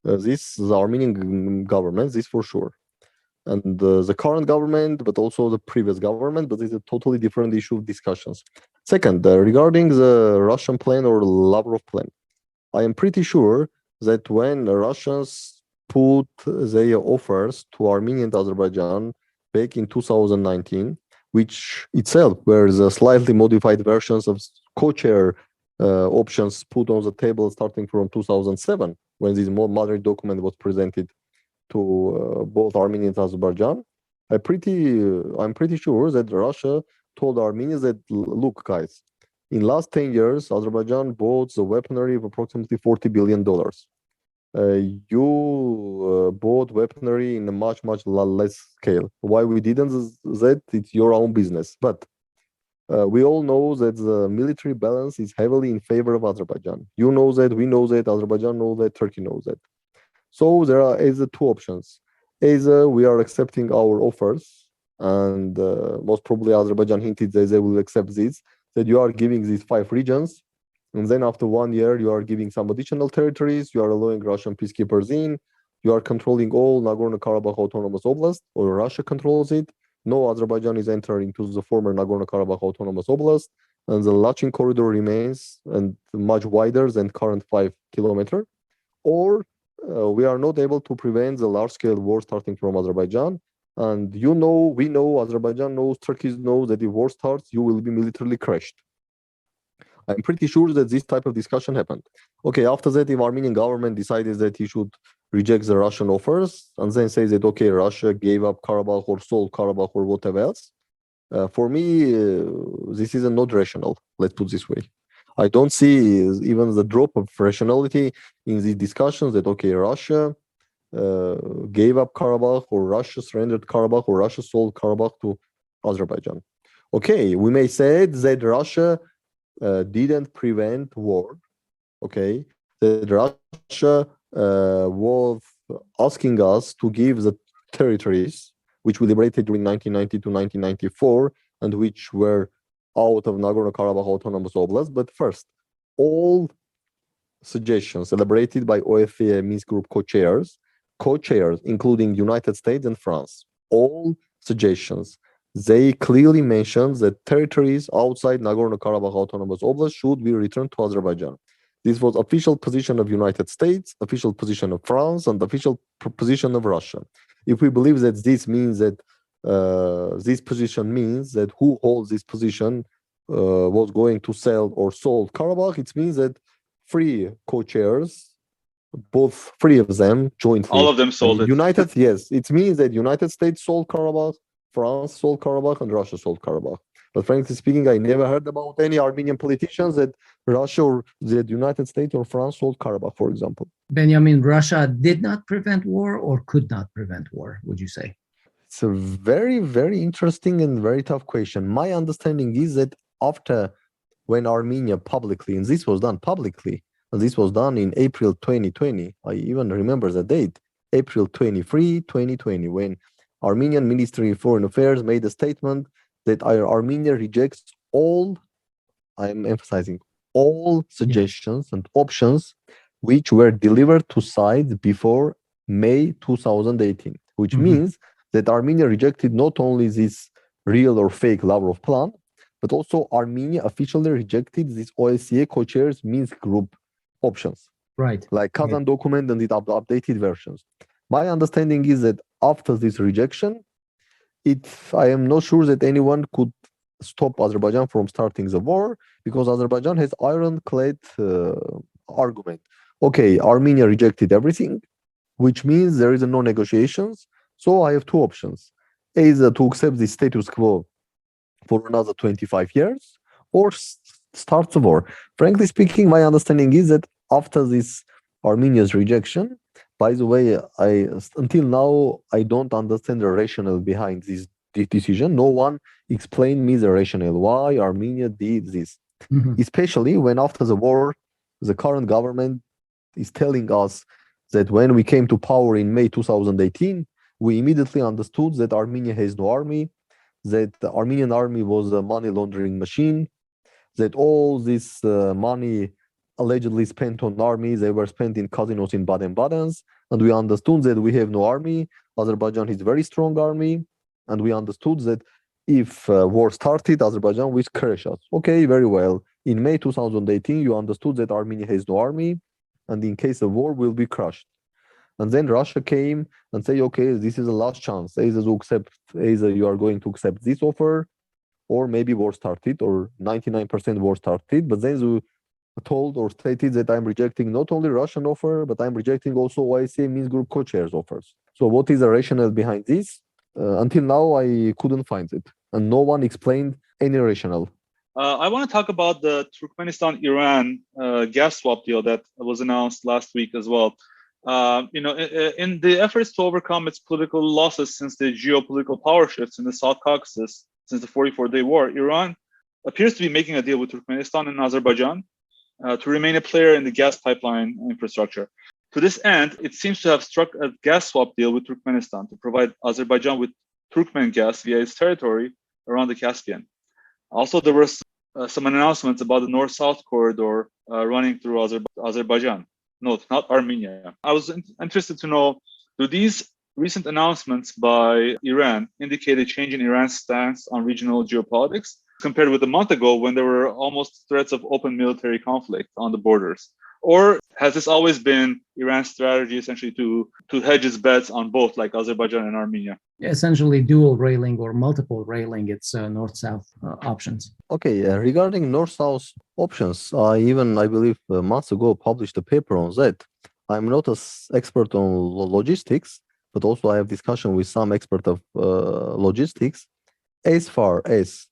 this is the Armenian government, this for sure. And the current government, but also the previous government, but it's a totally different issue of discussions. Second, regarding the Russian plan or Lavrov plan, I am pretty sure that when the Russians put their offers to Armenia and Azerbaijan back in 2019, which itself were the slightly modified versions of co-chair options put on the table starting from 2007, when this more Madrid document was presented to both Armenia and Azerbaijan. I'm pretty sure that Russia told Armenians that, look, guys, in last 10 years, Azerbaijan bought the weaponry of approximately $40 billion. You bought weaponry in a much less scale. Why we didn't that? It's your own business. But we all know that the military balance is heavily in favor of Azerbaijan. You know that, we know that, Azerbaijan knows that, Turkey knows that. So there are either two options. Either we are accepting our offers, and most probably Azerbaijan hinted that they will accept this, that you are giving these 5 regions, and then after 1 year, you are giving some additional territories, you are allowing Russian peacekeepers in, you are controlling all Nagorno-Karabakh Autonomous Oblast, or Russia controls it. No Azerbaijan is entering into the former Nagorno-Karabakh Autonomous Oblast, and the Lachin corridor remains and much wider than current 5 kilometer. Or we are not able to prevent the large-scale war starting from Azerbaijan. And we know, Azerbaijan knows, Turkey knows that if war starts, you will be militarily crushed. I'm pretty sure that this type of discussion happened. Okay, after that, if Armenian government decided that he should reject the Russian offers and then say that, okay, Russia gave up Karabakh or sold Karabakh or whatever else, for me, this is not rational, let's put it this way. I don't see even the drop of rationality in these discussions that, okay, Russia gave up Karabakh, or Russia surrendered Karabakh, or Russia sold Karabakh to Azerbaijan. Okay, we may say that Russia didn't prevent war, okay, that Russia was asking us to give the territories which we liberated during 1990 to 1994 and which were out of Nagorno-Karabakh Autonomous Oblast. But first, all suggestions elaborated by OSCE Minsk Group co-chairs, including United States and France, all suggestions, they clearly mentioned that territories outside Nagorno-Karabakh Autonomous Oblast should be returned to Azerbaijan. This was official position of United States, official position of France, and official position of Russia. If we believe that this means that this position means that who holds this position was going to sell or sold Karabakh, it means that 3 co-chairs, both 3 of them jointly. All of them sold it. Yes, it means that United States sold Karabakh, France sold Karabakh, and Russia sold Karabakh. But frankly speaking, I never heard about any Armenian politicians that Russia or the United States or France sold Karabakh, for example. Benyamin, Russia did not prevent war or could not prevent war, would you say? It's a very, very interesting and very tough question. My understanding is that after when Armenia publicly, and this was done publicly, and this was done in April 2020, I even remember the date, April 23, 2020, when Armenian Ministry of Foreign Affairs made a statement that Armenia rejects all, I'm emphasizing, all suggestions and options which were delivered to sides before May 2018, which means that Armenia rejected not only this real or fake Lavrov plan, but also Armenia officially rejected this OSCE co-chairs Minsk group options. Right. Like Kazan document and the updated versions. My understanding is that after this rejection, I am not sure that anyone could stop Azerbaijan from starting the war, because Azerbaijan has ironclad argument. Okay, Armenia rejected everything, which means there is no negotiations. So I have two options: either to accept the status quo for another 25 years, or start the war. Frankly speaking, my understanding is that after this Armenia's rejection, by the way, until now I don't understand the rationale behind this decision. No one explained me the rationale why Armenia did this. Especially when after the war, the current government is telling us that when we came to power in May 2018, we immediately understood that Armenia has no army, that the Armenian army was a money laundering machine, that all this money allegedly spent on armies, they were spent in casinos in Baden-Badens, and we understood that we have no army. Azerbaijan is a very strong army, and we understood that if war started, Azerbaijan will crush us. Okay, very well. In May 2018, you understood that Armenia has no army, and in case of war, will be crushed. And then Russia came and say, okay, this is the last chance. Either you are going to accept this offer, or maybe war started, or 99% war started. But then you told or stated that I'm rejecting not only Russian offer, but I'm rejecting also OIC Minsk Group co-chairs offers. So what is the rationale behind this? Until now, I couldn't find it, and no one explained any rationale. I want to talk about the Turkmenistan-Iran gas swap deal that was announced last week as well. In the efforts to overcome its political losses since the geopolitical power shifts in the South Caucasus since the 44-day war, Iran appears to be making a deal with Turkmenistan and Azerbaijan to remain a player in the gas pipeline infrastructure. To this end, it seems to have struck a gas swap deal with Turkmenistan to provide Azerbaijan with Turkmen gas via its territory around the Caspian. Also, there were some announcements about the North-South corridor running through Azerbaijan. No, not Armenia. I was interested to know, do these recent announcements by Iran indicate a change in Iran's stance on regional geopolitics compared with a month ago when there were almost threats of open military conflict on the borders? Or has this always been Iran's strategy essentially to hedge its bets on both, like Azerbaijan and Armenia? Essentially dual railing or multiple railing its north-south options. Okay, regarding north-south options, I believe months ago published a paper on that. I'm not an expert on logistics, but also I have discussion with some expert of logistics. As far as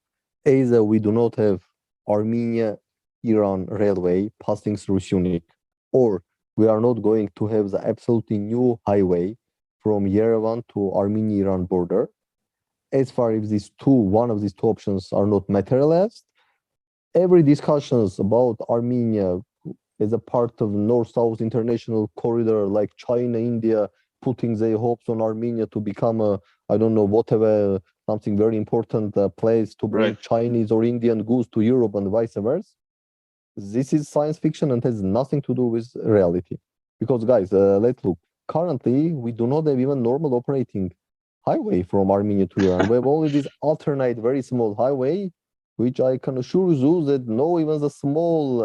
either we do not have Armenia-Iran railway passing through Sunik, or we are not going to have the absolutely new highway from Yerevan to Armenia-Iran border. As far as one of these two options are not materialized, every discussions about Armenia as a part of North-South international corridor, like China, India, putting their hopes on Armenia to become something very important place to bring Chinese or Indian goods to Europe and vice versa. This is science fiction and has nothing to do with reality. Because guys, let's look. Currently, we do not have even normal operating highway from Armenia to Iran. We have only this alternate, very small highway, which I can assure you that even the small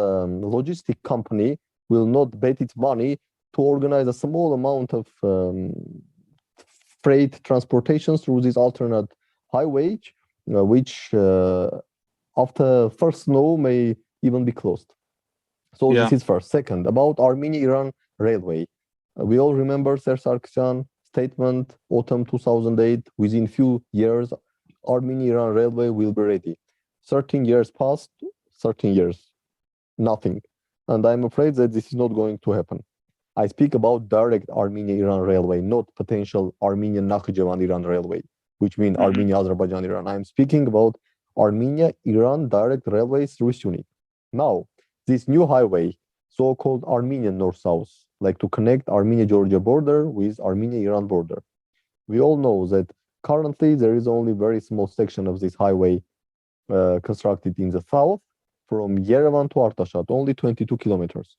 logistic company will not bet its money to organize a small amount of freight transportation through this alternate highway, which after first snow may even be closed. So This is first. Second, about Armenia-Iran railway. We all remember Sir Sargsyan statement, autumn 2008, within few years, Armenia-Iran railway will be ready. 13 years passed, 13 years, nothing. And I'm afraid that this is not going to happen. I speak about direct Armenia-Iran railway, not potential Armenia-Nakhichevan-Iran railway, which means Armenia-Azerbaijan-Iran. I'm speaking about Armenia-Iran direct railway through Sunik. Now, this new highway, so-called Armenian North-South, like to connect Armenia-Georgia border with Armenia-Iran border. We all know that currently there is only very small section of this highway constructed in the south from Yerevan to Artashat, only 22 kilometers.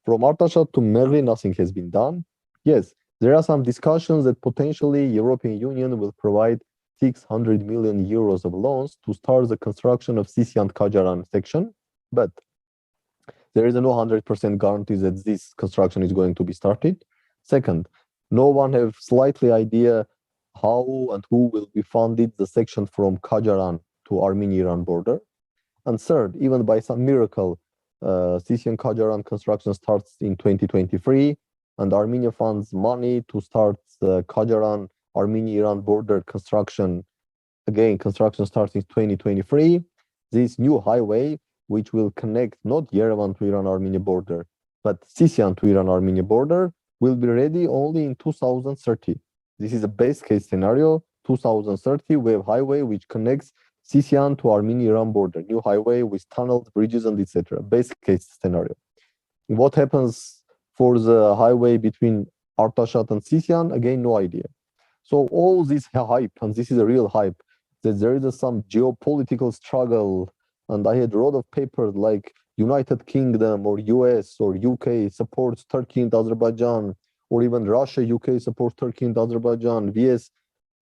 From Artashat to Merli, nothing has been done. Yes, there are some discussions that potentially European Union will provide 600 million euros of loans to start the construction of Sisyant-Kajaran section, but there is no 100% guarantee that this construction is going to be started. Second, No one have slightly idea how and who will be funded the section from Kajaran to Armenian-Iran border. And third, even by some miracle, Sisian-Kajaran construction starts in 2023, and Armenia funds money to start the Kajaran Armenia-Iran border construction. Again, construction starts in 2023. This new highway, which will connect not Yerevan to Iran-Armenia border, but Sisian to Iran-Armenia border, will be ready only in 2030. This is a base case scenario. 2030, we have highway which connects Sisian to Armenia-Iran border, new highway with tunnels, bridges, and etc. Base case scenario. What happens for the highway between Artashat and Sisian? Again, no idea. So all this hype, and this is a real hype, that there is some geopolitical struggle, and I had a lot of papers like United Kingdom or US or UK supports Turkey and Azerbaijan, or even Russia, UK supports Turkey and Azerbaijan, VS,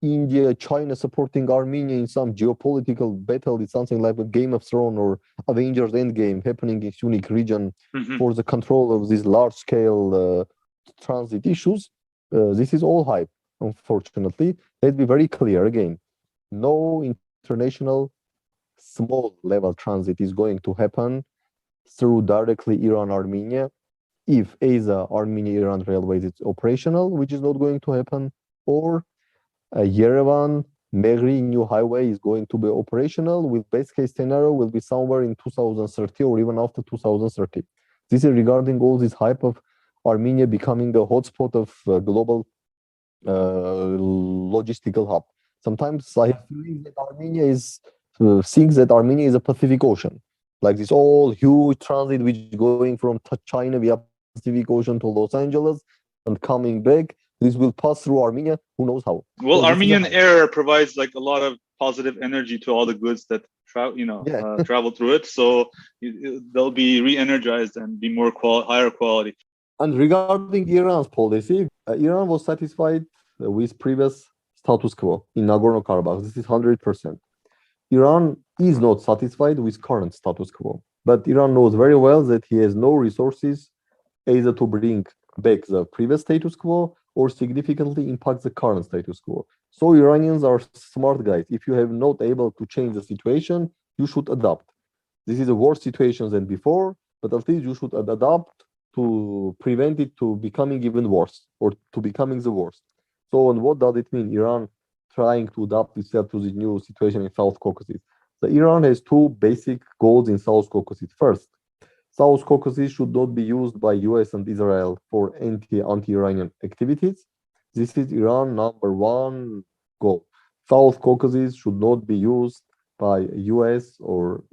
India, China supporting Armenia in some geopolitical battle. It's something like a Game of Thrones or Avengers Endgame happening in Unique region for the control of these large-scale transit issues. This is all hype, unfortunately. Let's be very clear again. No international small-level transit is going to happen through directly Iran-Armenia if either Armenia-Iran railways is operational, which is not going to happen, or Yerevan Megri new highway is going to be operational with base case scenario will be somewhere in 2030 or even after 2030. This is regarding all this hype of Armenia becoming the hotspot of global logistical hub. Sometimes I have feeling that Armenia is thinks that Armenia is a Pacific Ocean, like this all huge transit which is going from China via Pacific Ocean to Los Angeles and coming back. This will pass through Armenia. Who knows how? Well, so Armenian air provides like a lot of positive energy to all the goods that travel through it. So they'll be re-energized and be more higher quality. And regarding Iran's policy, Iran was satisfied with previous status quo in Nagorno-Karabakh. This is 100%. Iran is not satisfied with current status quo, but Iran knows very well that he has no resources either to bring back the previous status quo or significantly impact the current status quo. So Iranians are smart guys. If you have not able to change the situation, you should adapt. This is a worse situation than before, but at least you should adapt to prevent it to becoming even worse or to becoming the worst. So, and what does it mean? Iran trying to adapt itself to the new situation in South Caucasus. So Iran has two basic goals in South Caucasus. First, South Caucasus should not be used by US and Israel for anti-Iranian activities. This is Iran number one goal. South Caucasus should not be used by US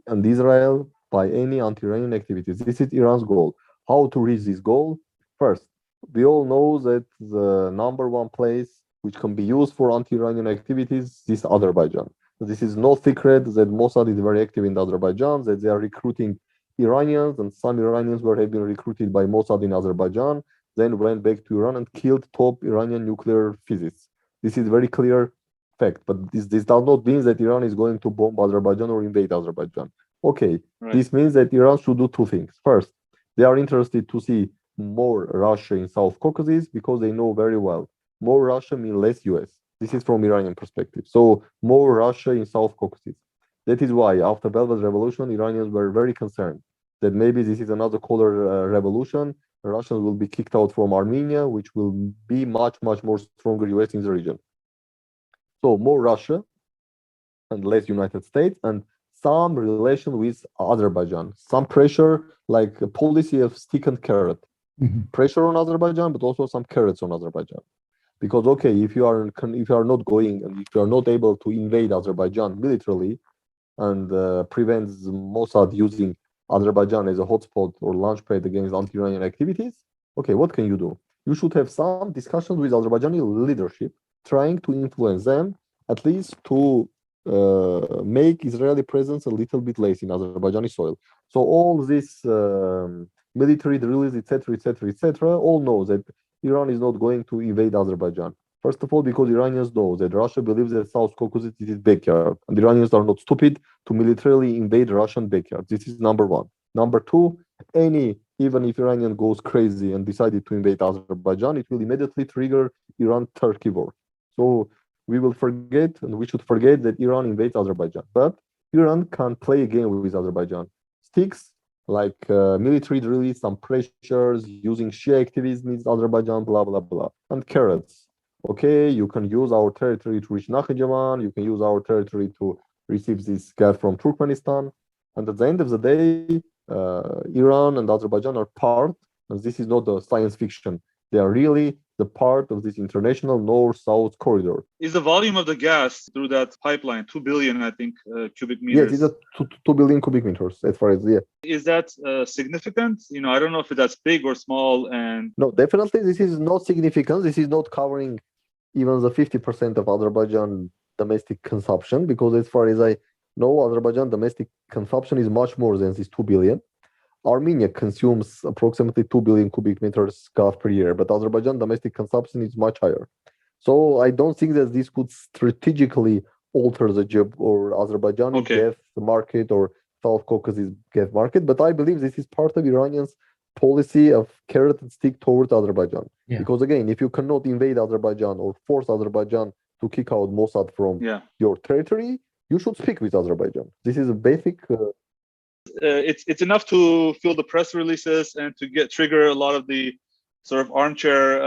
and Israel by any anti-Iranian activities. This is Iran's goal. How to reach this goal? First, we all know that the number one place which can be used for anti-Iranian activities is Azerbaijan. This is no secret that Mossad is very active in Azerbaijan, that they are recruiting Iranians, and some Iranians have been recruited by Mossad in Azerbaijan, then went back to Iran and killed top Iranian nuclear physicists. This is very clear fact, but this does not mean that Iran is going to bomb Azerbaijan or invade Azerbaijan. Okay, right. This means that Iran should do two things. First, they are interested to see more Russia in South Caucasus because they know very well more Russia means less US. This is from Iranian perspective. So more Russia in South Caucasus. That is why after Velvet Revolution, Iranians were very concerned that maybe this is another color revolution. Russians will be kicked out from Armenia, which will be much, much more stronger US in the region. So more Russia and less United States and some relation with Azerbaijan, some pressure, like a policy of stick and carrot. Pressure on Azerbaijan, but also some carrots on Azerbaijan. Because okay, if you are not going and if you are not able to invade Azerbaijan militarily and prevent Mossad using Azerbaijan as a hotspot or launchpad against anti-Iranian activities, okay, what can you do? You should have some discussions with Azerbaijani leadership, trying to influence them at least to make Israeli presence a little bit less in Azerbaijani soil. So all this military drills, etc., all know that Iran is not going to invade Azerbaijan. First of all, because Iranians know that Russia believes that South Caucasus is its backyard, and Iranians are not stupid to militarily invade Russian backyard. This is number one. Number two, any even if Iranian goes crazy and decided to invade Azerbaijan, it will immediately trigger Iran-Turkey war. So we will forget, and we should forget that Iran invades Azerbaijan. But Iran can play a game with Azerbaijan. Sticks like military drills, some pressures, using Shia activism in Azerbaijan, blah, blah, blah. And carrots. Okay, you can use our territory to reach Nakhichevan, you can use our territory to receive this gas from Turkmenistan. And at the end of the day, Iran and Azerbaijan are part, and this is not a science fiction, they are really the part of this international north-south corridor. Is the volume of the gas through that pipeline 2 billion, I think, cubic meters? Yes, it's 2 billion cubic meters as far as, yeah. Is that significant? I don't know if that's big or small. And no, definitely this is not significant. This is not covering even the 50% of Azerbaijan domestic consumption, because as far as I know, Azerbaijan domestic consumption is much more than this 2 billion. Armenia consumes approximately 2 billion cubic meters gas per year, but Azerbaijan domestic consumption is much higher. So I don't think that this could strategically alter the Azerbaijani gas market or South Caucasus gas market, but I believe this is part of Iranians' policy of carrot and stick towards Azerbaijan. Yeah. Because again, if you cannot invade Azerbaijan or force Azerbaijan to kick out Mossad from your territory, you should speak with Azerbaijan. This is a basic... It's enough to fill the press releases and to trigger a lot of the sort of armchair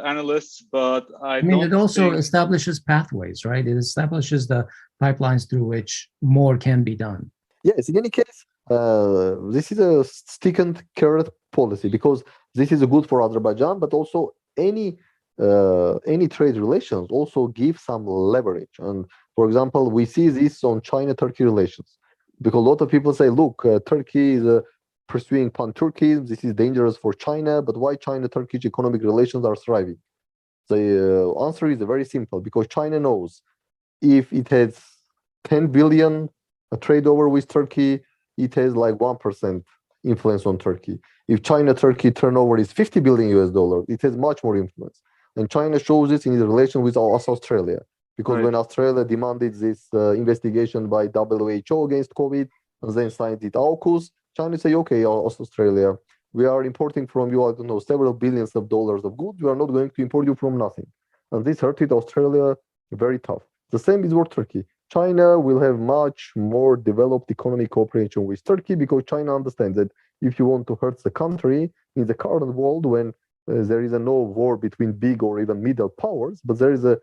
analysts, but I mean, it also establishes pathways, right? It establishes the pipelines through which more can be done. Yes, in any case, this is a stick and carrot policy, because this is good for Azerbaijan, but also any trade relations also give some leverage. And for example, we see this on China-Turkey relations, because a lot of people say, look, Turkey is pursuing pan-Turkey, this is dangerous for China, but why China-Turkish economic relations are thriving? The answer is very simple, because China knows if it has 10 billion trade over with Turkey, it has like 1% influence on Turkey. If China-Turkey turnover is 50 billion US dollars, it has much more influence. And China shows this in its relation with us, Australia, because when Australia demanded this investigation by WHO against COVID, and then signed it AUKUS, China say, okay, Australia, we are importing from you, I don't know, several billions of dollars of goods. We are not going to import you from nothing. And this hurted Australia very tough. The same is for Turkey. China will have much more developed economic cooperation with Turkey, because China understands that if you want to hurt the country in the current world, when there is no war between big or even middle powers, but there is a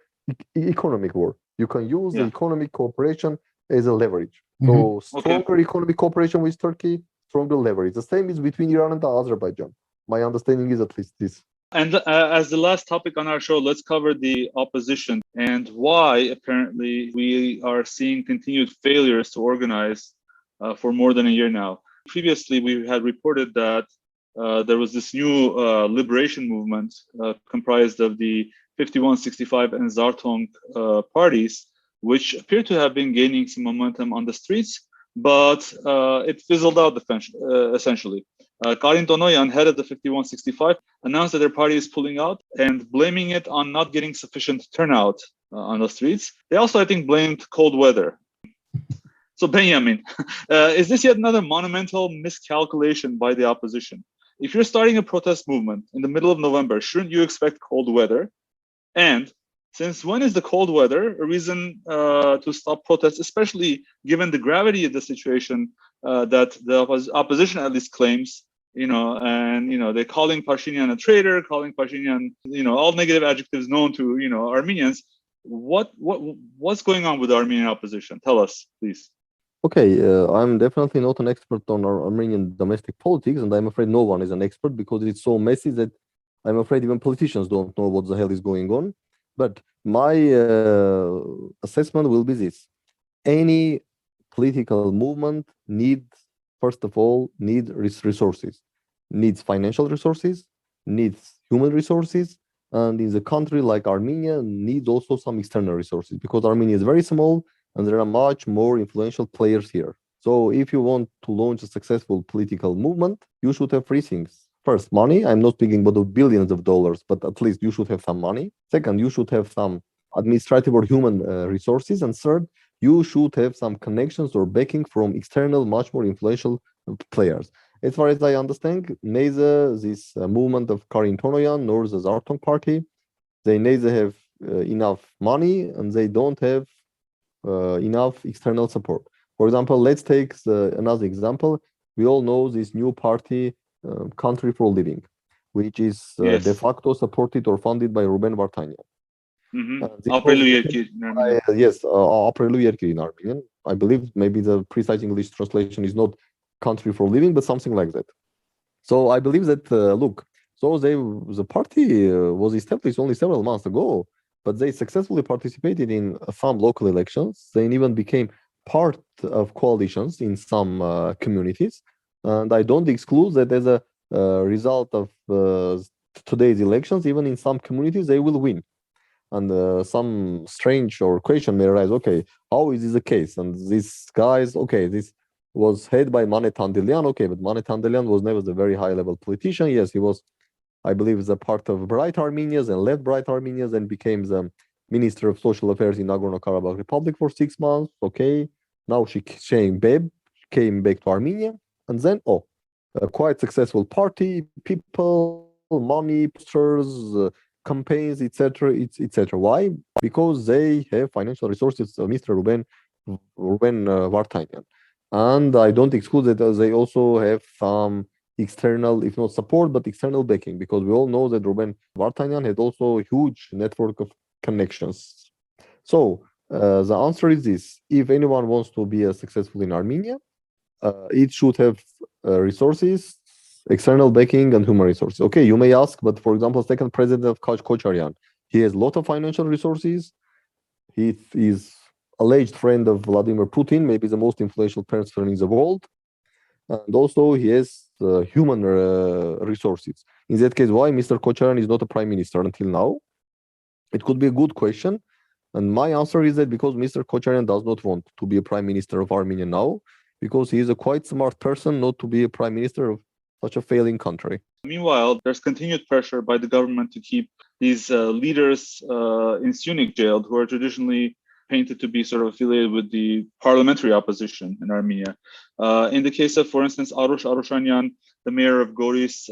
economic war. You can use the economic cooperation as a leverage. So stronger economic cooperation with Turkey, stronger leverage. The same is between Iran and Azerbaijan. My understanding is at least this. And as the last topic on our show, let's cover the opposition and why apparently we are seeing continued failures to organize for more than a year now. Previously, we had reported that there was this new liberation movement comprised of the 5165 and Zartong parties, which appear to have been gaining some momentum on the streets, but it fizzled out essentially. Karin Donoyan, head of the 5165, announced that their party is pulling out and blaming it on not getting sufficient turnout on the streets. They also, I think, blamed cold weather. So Benyamin, is this yet another monumental miscalculation by the opposition? If you're starting a protest movement in the middle of November, shouldn't you expect cold weather? And since when is the cold weather a reason to stop protests, especially given the gravity of the situation that the opposition at least claims, and they're calling Pashinyan a traitor, calling Pashinyan, all negative adjectives known to, Armenians. What's going on with the Armenian opposition? Tell us, please. Okay, I'm definitely not an expert on our Armenian domestic politics, and I'm afraid no one is an expert, because it's so messy that I'm afraid even politicians don't know what the hell is going on. But my assessment will be this. Any political movement first of all, needs resources, needs financial resources, needs human resources, and in the country like Armenia, needs also some external resources, because Armenia is very small and there are much more influential players here. So if you want to launch a successful political movement, you should have three things. First, money. I'm not speaking about the billions of dollars, but at least you should have some money. Second, you should have some administrative or human resources. And third, you should have some connections or backing from external, much more influential players. As far as I understand, neither this movement of Karin Tonoyan nor the Zartong party, they neither have enough money and they don't have enough external support. For example, let's take another example. We all know this new party, Country for Living, which is de facto supported or funded by Ruben Vartanian. Yes, Apreluyerki in Armenian. I believe maybe the precise English translation is not Country for Living, but something like that. So I believe that, the party was established only several months ago, but they successfully participated in some local elections. They even became part of coalitions in some communities. And I don't exclude that as a result of today's elections, even in some communities, they will win. And some strange or question may arise, okay, how is this the case? And these guys, okay, this was head by Mane Tandelian, okay, but Mane Tandelian was never the very high-level politician. Yes, he was, I believe, the part of Bright Armenians and left Bright Armenians and became the Minister of Social Affairs in Nagorno-Karabakh Republic for 6 months. Okay, now she came back to Armenia, and then, a quite successful party, people, money, posters, campaigns, etc., etc. Why? Because they have financial resources, Mr. Ruben Vartanian. And I don't exclude that they also have some external, if not support, but external backing, because we all know that Ruben Vartanian had also a huge network of connections. So the answer is this: if anyone wants to be successful in Armenia, it should have resources, external backing, and human resources. Okay, you may ask, but for example, second president of Kocharian, he has a lot of financial resources. He is alleged friend of Vladimir Putin, maybe the most influential person in the world. And also he has human resources. In that case, why Mr. Kocharian is not a prime minister until now? It could be a good question. And my answer is that because Mr. Kocharian does not want to be a prime minister of Armenia now, because he is a quite smart person not to be a prime minister of such a failing country. Meanwhile, there's continued pressure by the government to keep these leaders in Syunik jailed, who are traditionally painted to be sort of affiliated with the parliamentary opposition in Armenia. In the case of, for instance, Arush Arushanyan, the mayor of Goris,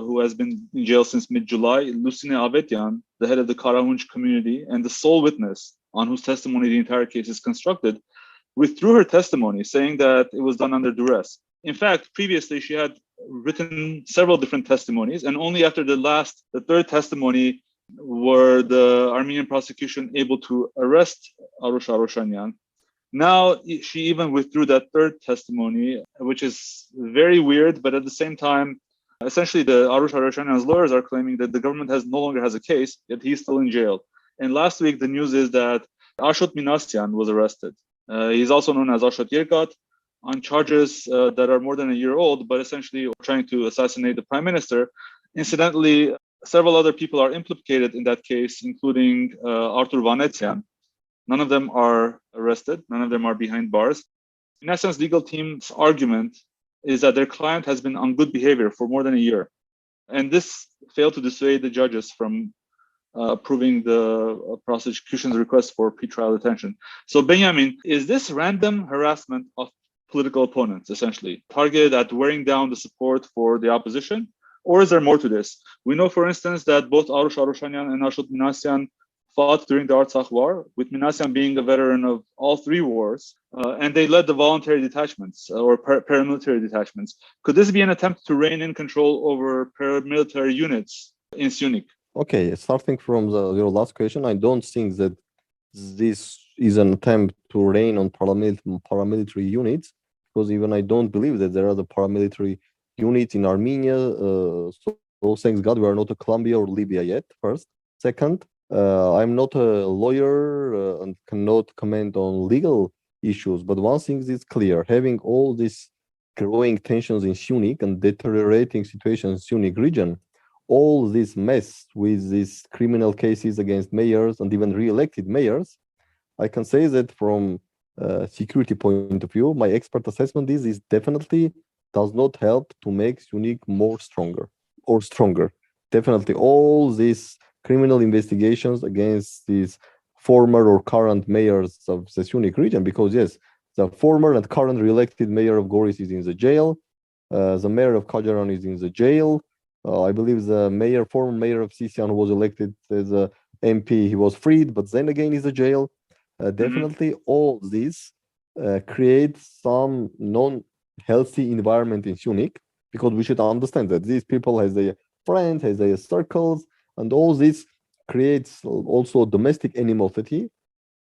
who has been in jail since mid-July, Lucine Avetyan, the head of the Karahunch community, and the sole witness on whose testimony the entire case is constructed, withdrew her testimony, saying that it was done under duress. In fact, previously she had written several different testimonies, and only after the third testimony were the Armenian prosecution able to arrest Arush Arushanyan. Now she even withdrew that third testimony, which is very weird, but at the same time, essentially the Arush Arushanyan's lawyers are claiming that the government no longer has a case, yet he's still in jail. And last week, the news is that Ashot Minasyan was arrested. He's also known as Ashot Yergat, on charges that are more than a year old, but essentially trying to assassinate the prime minister. Incidentally, several other people are implicated in that case, including Artur Vanetsyan. None of them are arrested. None of them are behind bars. Minasyan's legal team's argument is that their client has been on good behavior for more than a year. And this failed to dissuade the judges from approving the prosecution's request for pretrial detention. So Benyamin, is this random harassment of political opponents, essentially, targeted at wearing down the support for the opposition? Or is there more to this? We know, for instance, that both Arush Arushanyan and Ashot Minasyan fought during the Artsakh War, with Minasyan being a veteran of all three wars, and they led the voluntary detachments or paramilitary detachments. Could this be an attempt to rein in control over paramilitary units in Syunik? Okay, starting from your last question, I don't think that this is an attempt to rein on paramilitary units, because even I don't believe that there are the paramilitary units in Armenia. So thanks God we are not a Colombia or Libya yet, first. Second, I'm not a lawyer and cannot comment on legal issues, but one thing is clear: having all these growing tensions in Syunik and deteriorating situation in Syunik region, all this mess with these criminal cases against mayors and even re-elected mayors, I can say that from a security point of view, my expert assessment is definitely does not help to make Syunik more stronger. Definitely all these criminal investigations against these former or current mayors of the Syunik region, because yes, the former and current re-elected mayor of Goris is in the jail. The mayor of Kajaran is in the jail. I believe the former mayor of Sisian was elected as a MP. He was freed, but then again he's in jail. Definitely all this creates some non-healthy environment in Syunik, because we should understand that these people has their friends, has their circles, and all this creates also domestic animosity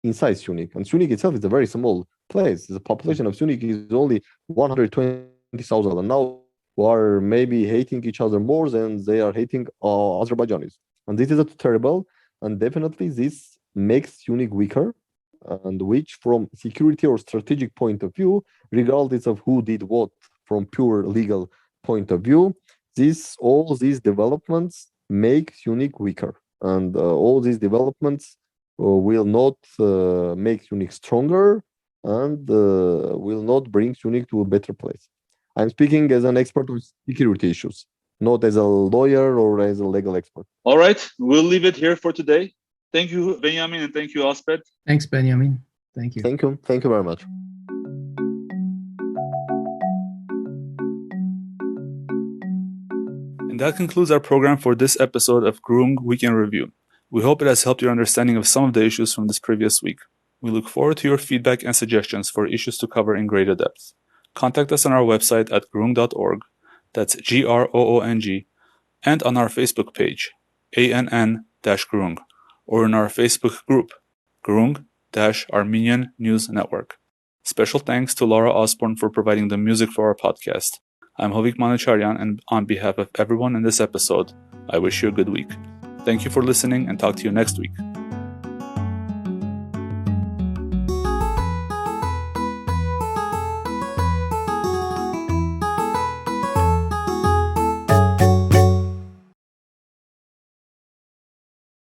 inside Syunik. And Syunik itself is a very small place. The population of Syunik is only 120,000, and now who are maybe hating each other more than they are hating Azerbaijanis. And this is terrible, and definitely this makes Syunik weaker, and which from security or strategic point of view, regardless of who did what from pure legal point of view, all these developments make Syunik weaker. And all these developments will not make Syunik stronger, and will not bring Syunik to a better place. I'm speaking as an expert on security issues, not as a lawyer or as a legal expert. All right, we'll leave it here for today. Thank you, Benyamin, and thank you, Asbed. Thanks, Benyamin. Thank you. Thank you. Thank you very much. And that concludes our program for this episode of Groong Week in Review. We hope it has helped your understanding of some of the issues from this previous week. We look forward to your feedback and suggestions for issues to cover in greater depth. Contact us on our website at groong.org, that's Groong, and on our Facebook page, ANN-Groong, or in our Facebook group, Groong-Armenian News Network. Special thanks to Laura Osborne for providing the music for our podcast. I'm Hovik Manucharyan, and on behalf of everyone in this episode, I wish you a good week. Thank you for listening, and talk to you next week.